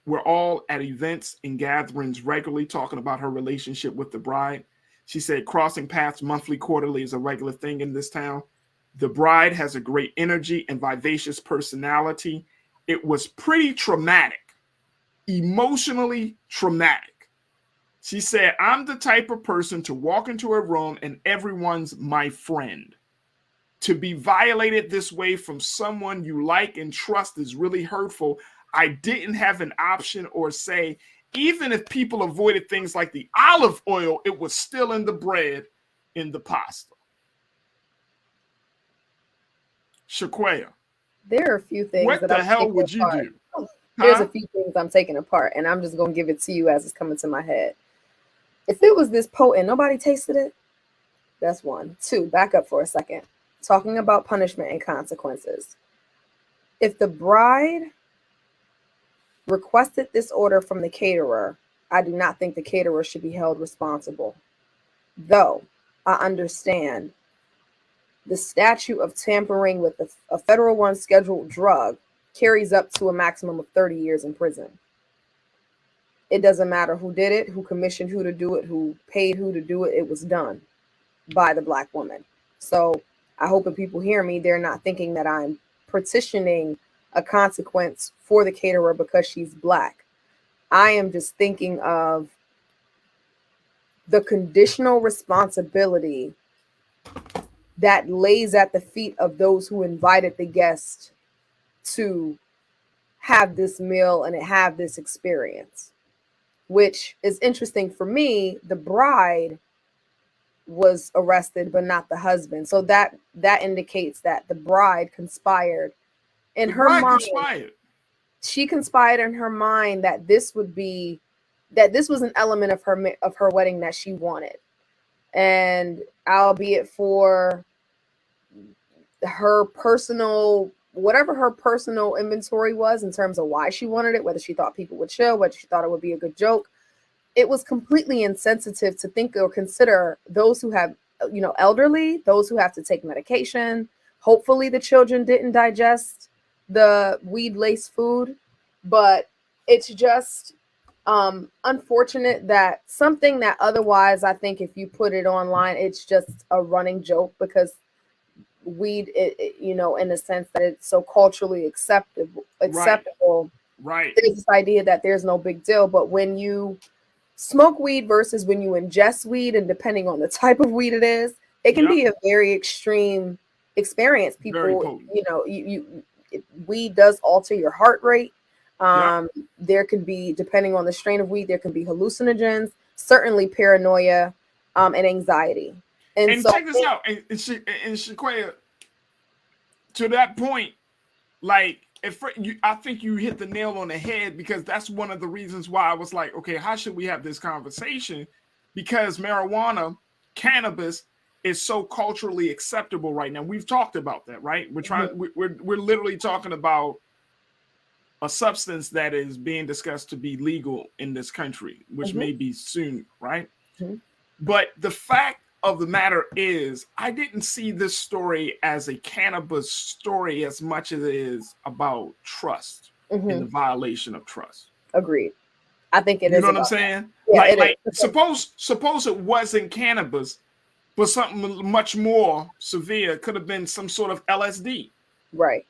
events and gatherings regularly talking about her relationship with the bride. She said, crossing paths monthly, quarterly is a regular thing in this town. The bride has a great energy and vivacious personality. It was pretty traumatic, emotionally traumatic. She said, I'm the type of person to walk into a room and everyone's my friend. To be violated this way from someone you like and trust is really hurtful. I didn't have an option or say. Even if people avoided things like the olive oil, it was still in the bread, in the pasta. Shaquaya, There are a few things what that the I'm hell taking would you apart. do? There's Huh? a few things I'm taking apart, and I'm just gonna give it to you as it's coming to my head. If it was this potent, nobody tasted it. That's one. Two, back up for a second. Talking about punishment and consequences. If the bride requested this order from the caterer, I do not think the caterer should be held responsible. Though I understand the statute of tampering with a federal one scheduled drug carries up to a maximum of 30 years in prison. It doesn't matter who did it, who commissioned who to do it, who paid who to do it. It was done by the Black woman. So I hope if people hear me, they're not thinking that I'm petitioning a consequence for the caterer because she's Black. I am just thinking of the conditional responsibility that lays at the feet of those who invited the guest to have this meal and have this experience, which is interesting for me. The bride was arrested, but not the husband. So that indicates that the bride conspired in her mind. She conspired in her mind that this was an element of her wedding that she wanted, and albeit for her personal, whatever her personal inventory was in terms of why she wanted it, whether she thought people would chill, whether she thought it would be a good joke, it was completely insensitive to think or consider those who have, elderly, those who have to take medication. Hopefully the children didn't digest the weed-laced food, but it's just unfortunate that something that otherwise, I think if you put it online, it's just a running joke because weed, in the sense that it's so culturally acceptable. Right. There's this idea that there's no big deal, but when you smoke weed versus when you ingest weed, and depending on the type of weed it is, it can be a very extreme experience. People, weed does alter your heart rate. There could be, depending on the strain of weed, there can be hallucinogens, certainly paranoia, and anxiety. And so, check this out, and Shaquaya, to that point, like, I think you hit the nail on the head, because that's one of the reasons why I was like, okay, how should we have this conversation? Because marijuana, cannabis, is so culturally acceptable right now. We've talked about that, right? We're literally talking about a substance that is being discussed to be legal in this country, which may be soon, right? But the fact of the matter is, I didn't see this story as a cannabis story as much as it is about trust and the violation of trust. Agreed. I think it is. You know what I'm saying? Yeah, like suppose it wasn't cannabis, but something much more severe. Could have been some sort of LSD. Right.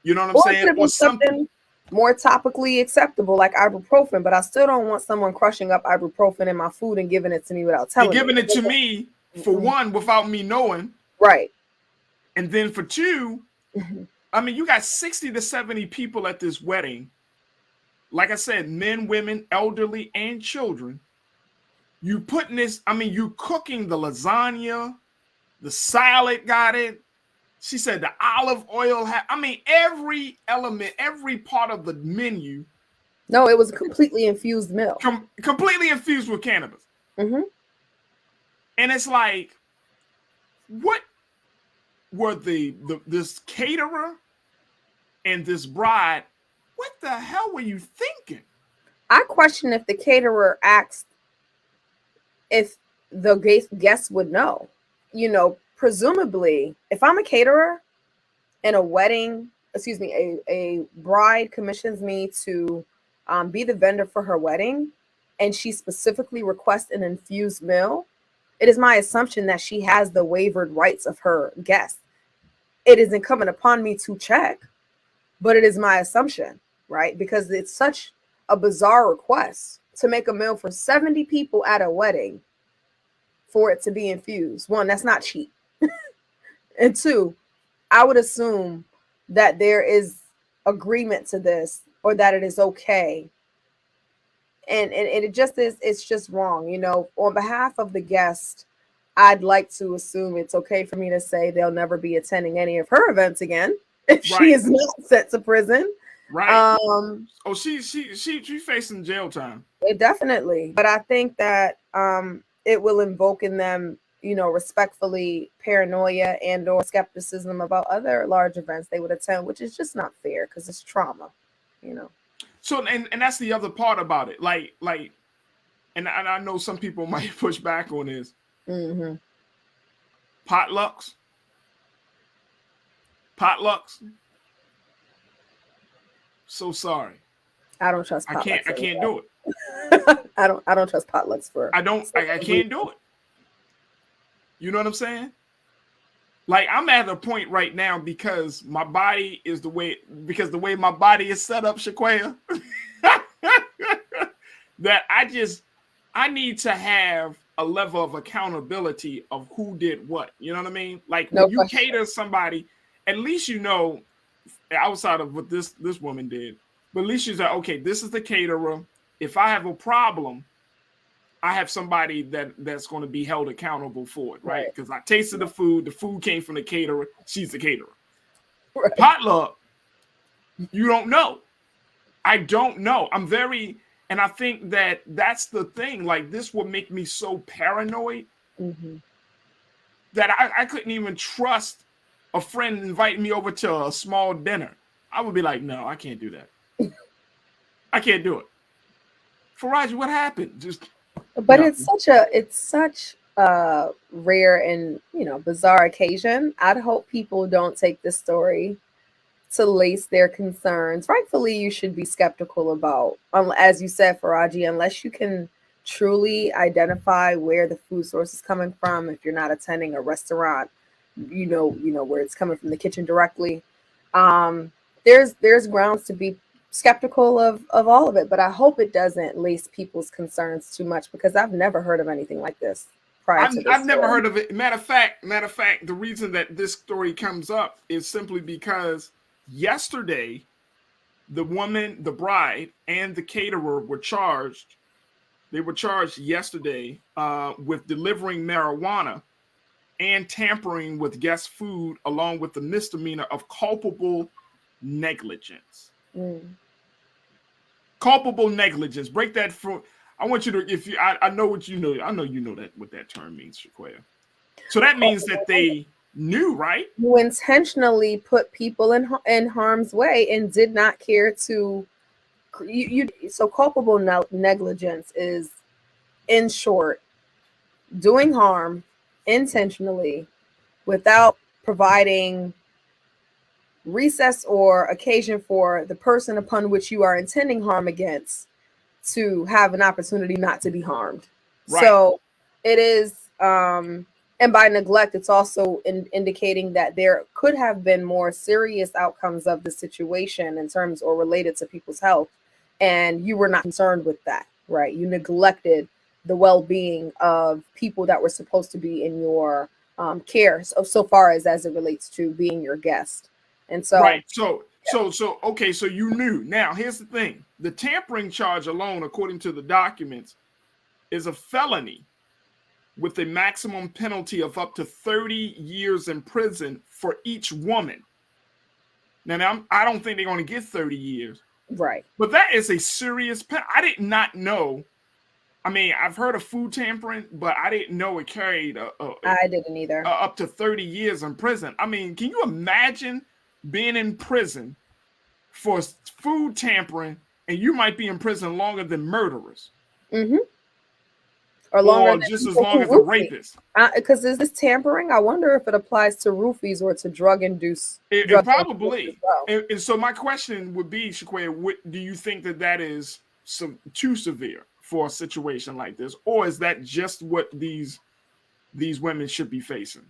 You know what I'm saying? Or something more topically acceptable, like ibuprofen, but I still don't want someone crushing up ibuprofen in my food and giving it to me without telling me. Giving it to me, for one, without me knowing. Right. And then for two, I mean, you got 60 to 70 people at this wedding. Like I said, men, women, elderly, and children. You putting this, I mean, you cooking the lasagna, the salad got it. She said the olive oil every element, every part of the menu. No, it was a completely infused meal. Completely infused with cannabis. And it's like, what were this caterer and this bride, what the hell were you thinking? I question if the caterer asked if the guests would know. Presumably, if I'm a caterer and a bride commissions me to be the vendor for her wedding, and she specifically requests an infused meal, it is my assumption that she has the waived rights of her guests. It is incumbent upon me to check, but it is my assumption, right? Because it's such a bizarre request to make a meal for 70 people at a wedding for it to be infused. One, that's not cheap. And two, I would assume that there is agreement to this, or that it is okay. And it just is, it's just wrong. You know, on behalf of the guest, I'd like to assume it's okay for me to say they'll never be attending any of her events again if Right. she is not sent to prison. Right. Oh, she facing jail time. Definitely. But I think that it will invoke in them, you know, respectfully, paranoia and or skepticism about other large events they would attend, which is just not fair because it's trauma, you know. So and that's the other part about it. Like and I know some people might push back on this. Mm-hmm. Potlucks. So sorry. I don't trust potlucks. I can't do it. I don't trust potlucks for. I can't do it. You know what I'm saying? Like, I'm at a point right now because my body is the way my body is set up, Shaquaya, that I need to have a level of accountability of who did what. You know what I mean? Like, when you cater somebody, at least you know, outside of what this woman did, but at least you say, okay, this is the caterer. If I have a problem, I have somebody that's going to be held accountable for it, right? Because I tasted the food came from the caterer, she's the caterer. Right. Potluck, you don't know. I don't know. And I think that's the thing. Like, this will make me so paranoid that I couldn't even trust a friend inviting me over to a small dinner. I would be like, no, I can't do that. I can't do it. Faraji, what happened? But no. It's such a rare and, you know, bizarre occasion. I'd hope people don't take this story to lace their concerns. Rightfully, you should be skeptical about, as you said, Faraji, unless you can truly identify where the food source is coming from. If you're not attending a restaurant, you know where it's coming from the kitchen directly. There's grounds to be skeptical of all of it, but I hope it doesn't lace people's concerns too much, because I've never heard of anything like this prior to this. I've never heard of it. Matter of fact, the reason that this story comes up is simply because yesterday, the woman, the bride, and the caterer were charged. They were charged yesterday with delivering marijuana and tampering with guest food, along with the misdemeanor of culpable negligence. Culpable negligence. Break that for. I want you to. I know what you know. I know you know what that term means, Shaquaya. So that means that they knew, right? You intentionally put people in harm's way and did not care to. So culpable negligence is, in short, doing harm intentionally without providing recess or occasion for the person upon which you are intending harm against to have an opportunity not to be harmed. Right. So it is, and by neglect, it's also indicating that there could have been more serious outcomes of the situation in terms or related to people's health, and you were not concerned with that, right? You neglected the well-being of people that were supposed to be in your care, so far as it relates to being your guest. And so, right. So okay. So you knew. Now, here's the thing: the tampering charge alone, according to the documents, is a felony with a maximum penalty of up to 30 years in prison for each woman. Now I don't think they're going to get 30 years, right? But that is a serious penalty. I did not know. I mean, I've heard of food tampering, but I didn't know it carried. I didn't either. Up to 30 years in prison. I mean, can you imagine being in prison for food tampering, and you might be in prison longer than murderers? Or longer or just as long as a rapist. Because is this tampering? I wonder if it applies to roofies or to drug-induced. It probably. Well. And so my question would be, Shaquaya, do you think that is too severe for a situation like this, or is that just what these women should be facing?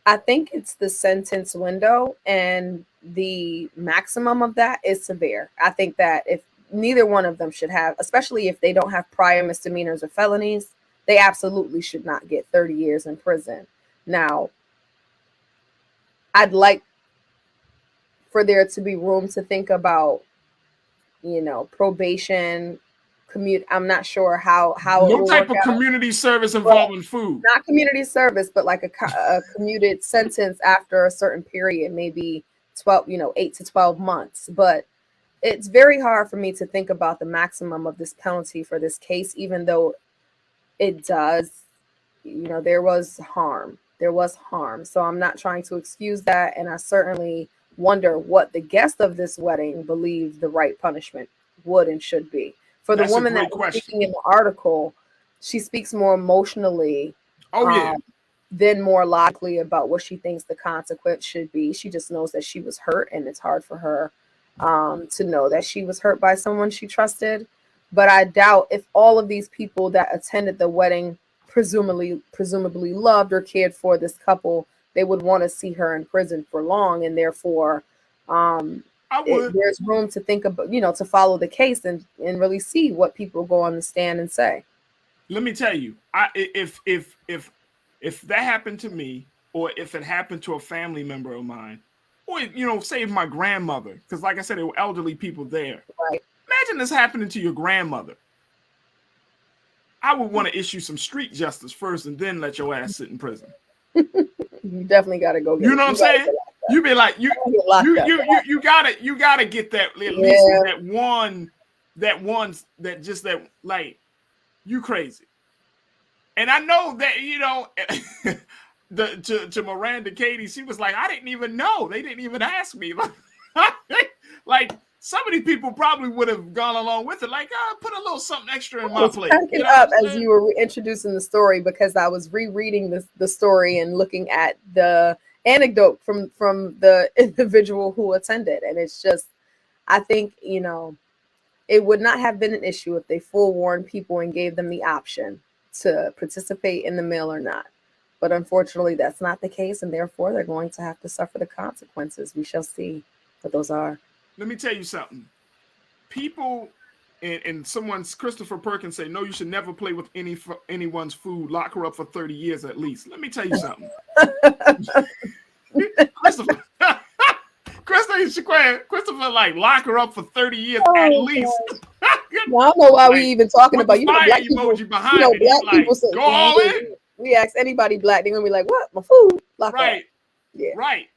I think it's the sentence window, and the maximum of that is severe. I think that if neither one of them should have, especially if they don't have prior misdemeanors or felonies, they absolutely should not get 30 years in prison. Now, I'd like for there to be room to think about, you know, probation, commute. I'm not sure how it No will type work of out. community service involving food. Not community service, but like a commuted sentence after a certain period, maybe 12, 8 to 12 months. But it's very hard for me to think about the maximum of this penalty for this case, even though it does, there was harm. There was harm. So I'm not trying to excuse that. And I certainly wonder what the guest of this wedding believed the right punishment would and should be. For the woman that was speaking in the article, she speaks more emotionally than more logically about what she thinks the consequence should be. She just knows that she was hurt, and it's hard for her to know that she was hurt by someone she trusted. But I doubt if all of these people that attended the wedding presumably loved or cared for this couple, they would want to see her in prison for long, and therefore there's room to think about, to follow the case and really see what people go on the stand and say. Let me tell you, if that happened to me, or if it happened to a family member of mine, or say my grandmother, because like I said, there were elderly people there. Right. Imagine this happening to your grandmother. I would want to issue some street justice first, and then let your ass sit in prison. You definitely got to go. You know what I'm saying? You be like you gotta get that at least that like you crazy. And I know that to Miranda Katie, she was like, I didn't even know. They didn't even ask me. Like some of these people probably would have gone along with it. Like, put a little something extra in my plate. Cracking up as you were introducing the story, because I was rereading the story and looking at the anecdote from the individual who attended, and it's just, I think it would not have been an issue if they forewarned people and gave them the option to participate in the meal or not. But unfortunately, that's not the case, and therefore they're going to have to suffer the consequences. We shall see what those are. Let me tell you something. People and Christopher Perkins say, no, you should never play with anyone's food. Lock her up for 30 years at least. Let me tell you something. Christopher, like, lock her up for 30 years at least. Well, I don't know why we even talking about, black people, behind black people say, go all in. We ask anybody black, they're gonna be like, what? My food? Lock right. Up. Yeah. Right.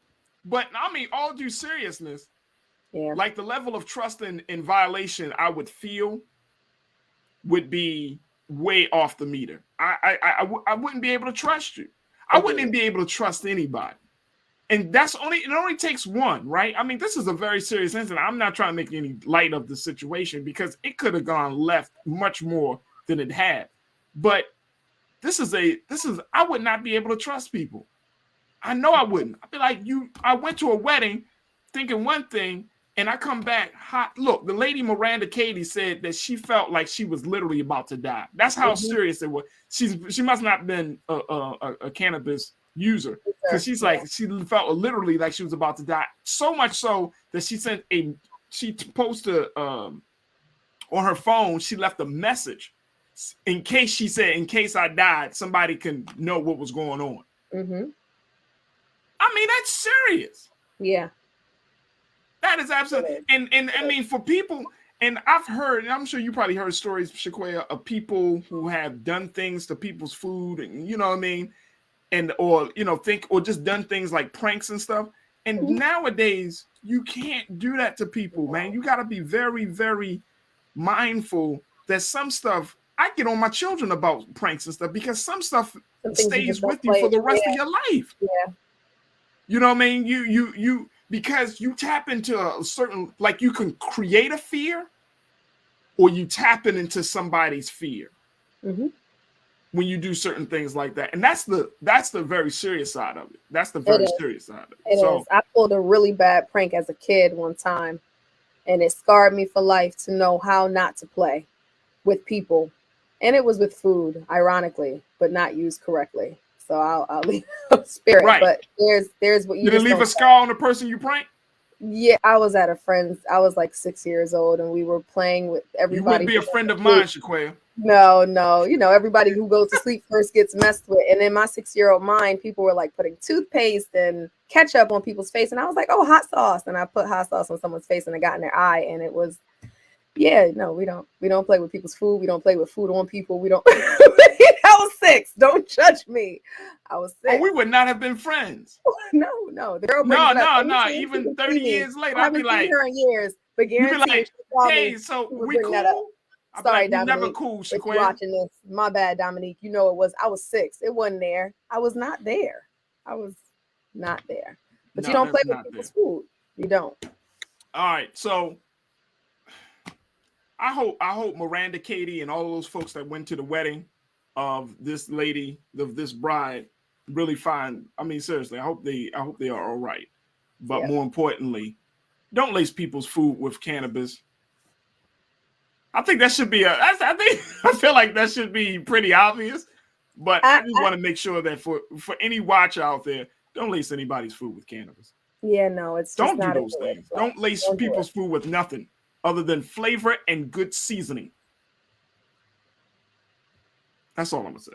But I mean, all due seriousness, yeah, like the level of trust in violation I would feel would be way off the meter. I wouldn't be able to trust you. I wouldn't even be able to trust anybody. And it only takes one, right? I mean, this is a very serious incident. I'm not trying to make any light of the situation, because it could have gone left much more than it had. But I would not be able to trust people. I know I wouldn't. I'd be like, I went to a wedding thinking one thing, and I come back hot. Look, the lady Miranda Katie said that she felt like she was literally about to die. That's how serious it was. She must not have been a cannabis user, because she's like, she felt literally like she was about to die. So much so that she posted on her phone, she left a message in case I died, somebody can know what was going on. Mm-hmm. I mean, that's serious. Yeah. That is absolutely, and I mean, for people, and I've heard, and I'm sure you probably heard stories, Shaquaya, of people who have done things to people's food, and you know what I mean, or just done things like pranks and stuff. And nowadays, you can't do that to people, man. You got to be very, very mindful that some stuff, I get on my children about pranks and stuff, because some stuff stays with you for the rest of your life. Yeah. You know what I mean? You because you tap into a certain, like, you can create a fear, or you tap into somebody's fear when you do certain things like that. And that's the very serious side of it. That's the very serious side of it. It is. I pulled a really bad prank as a kid one time, and it scarred me for life to know how not to play with people. And it was with food, ironically, but not used correctly. So I'll leave spirit. Right. But there's what you did it leave a scar on the person you pranked? Yeah, I was at a friend's. I was like 6 years old, and we were playing with You everybody. wouldn't be a friend of mine, Shaquille. No. You know, everybody who goes to sleep first gets messed with. And in my 6-year-old mind, people were like putting toothpaste and ketchup on people's face, and I was like, "Oh, hot sauce!" And I put hot sauce on someone's face, and it got in their eye, and it was. Yeah, no, we don't play with people's food. We don't play with food on people. We don't. I was 6. Don't judge me. I was 6. Oh, we would not have been friends. No. The girl brings it up. No. Even 30 years later, I'd be like, her in years, but guarantee hey, so we cool? Sorry, Dominique. Dominique. Never cool, If you're Shaquille. watching this, my bad, Dominique. You know it was. I was 6. It wasn't there. I was not there. I was not there. But you don't play with people's food. You don't. All right, so I hope Miranda, Katie, and all those folks that went to the wedding of this lady, of this bride, really find. I mean, seriously, I hope they are all right. But more importantly, don't lace people's food with cannabis. I think that should be I feel like that should be pretty obvious. But I just want to make sure that for any watcher out there, don't lace anybody's food with cannabis. Yeah, no, it's don't do those things. Don't lace people's food with nothing other than flavor and good seasoning. That's all I'm gonna say.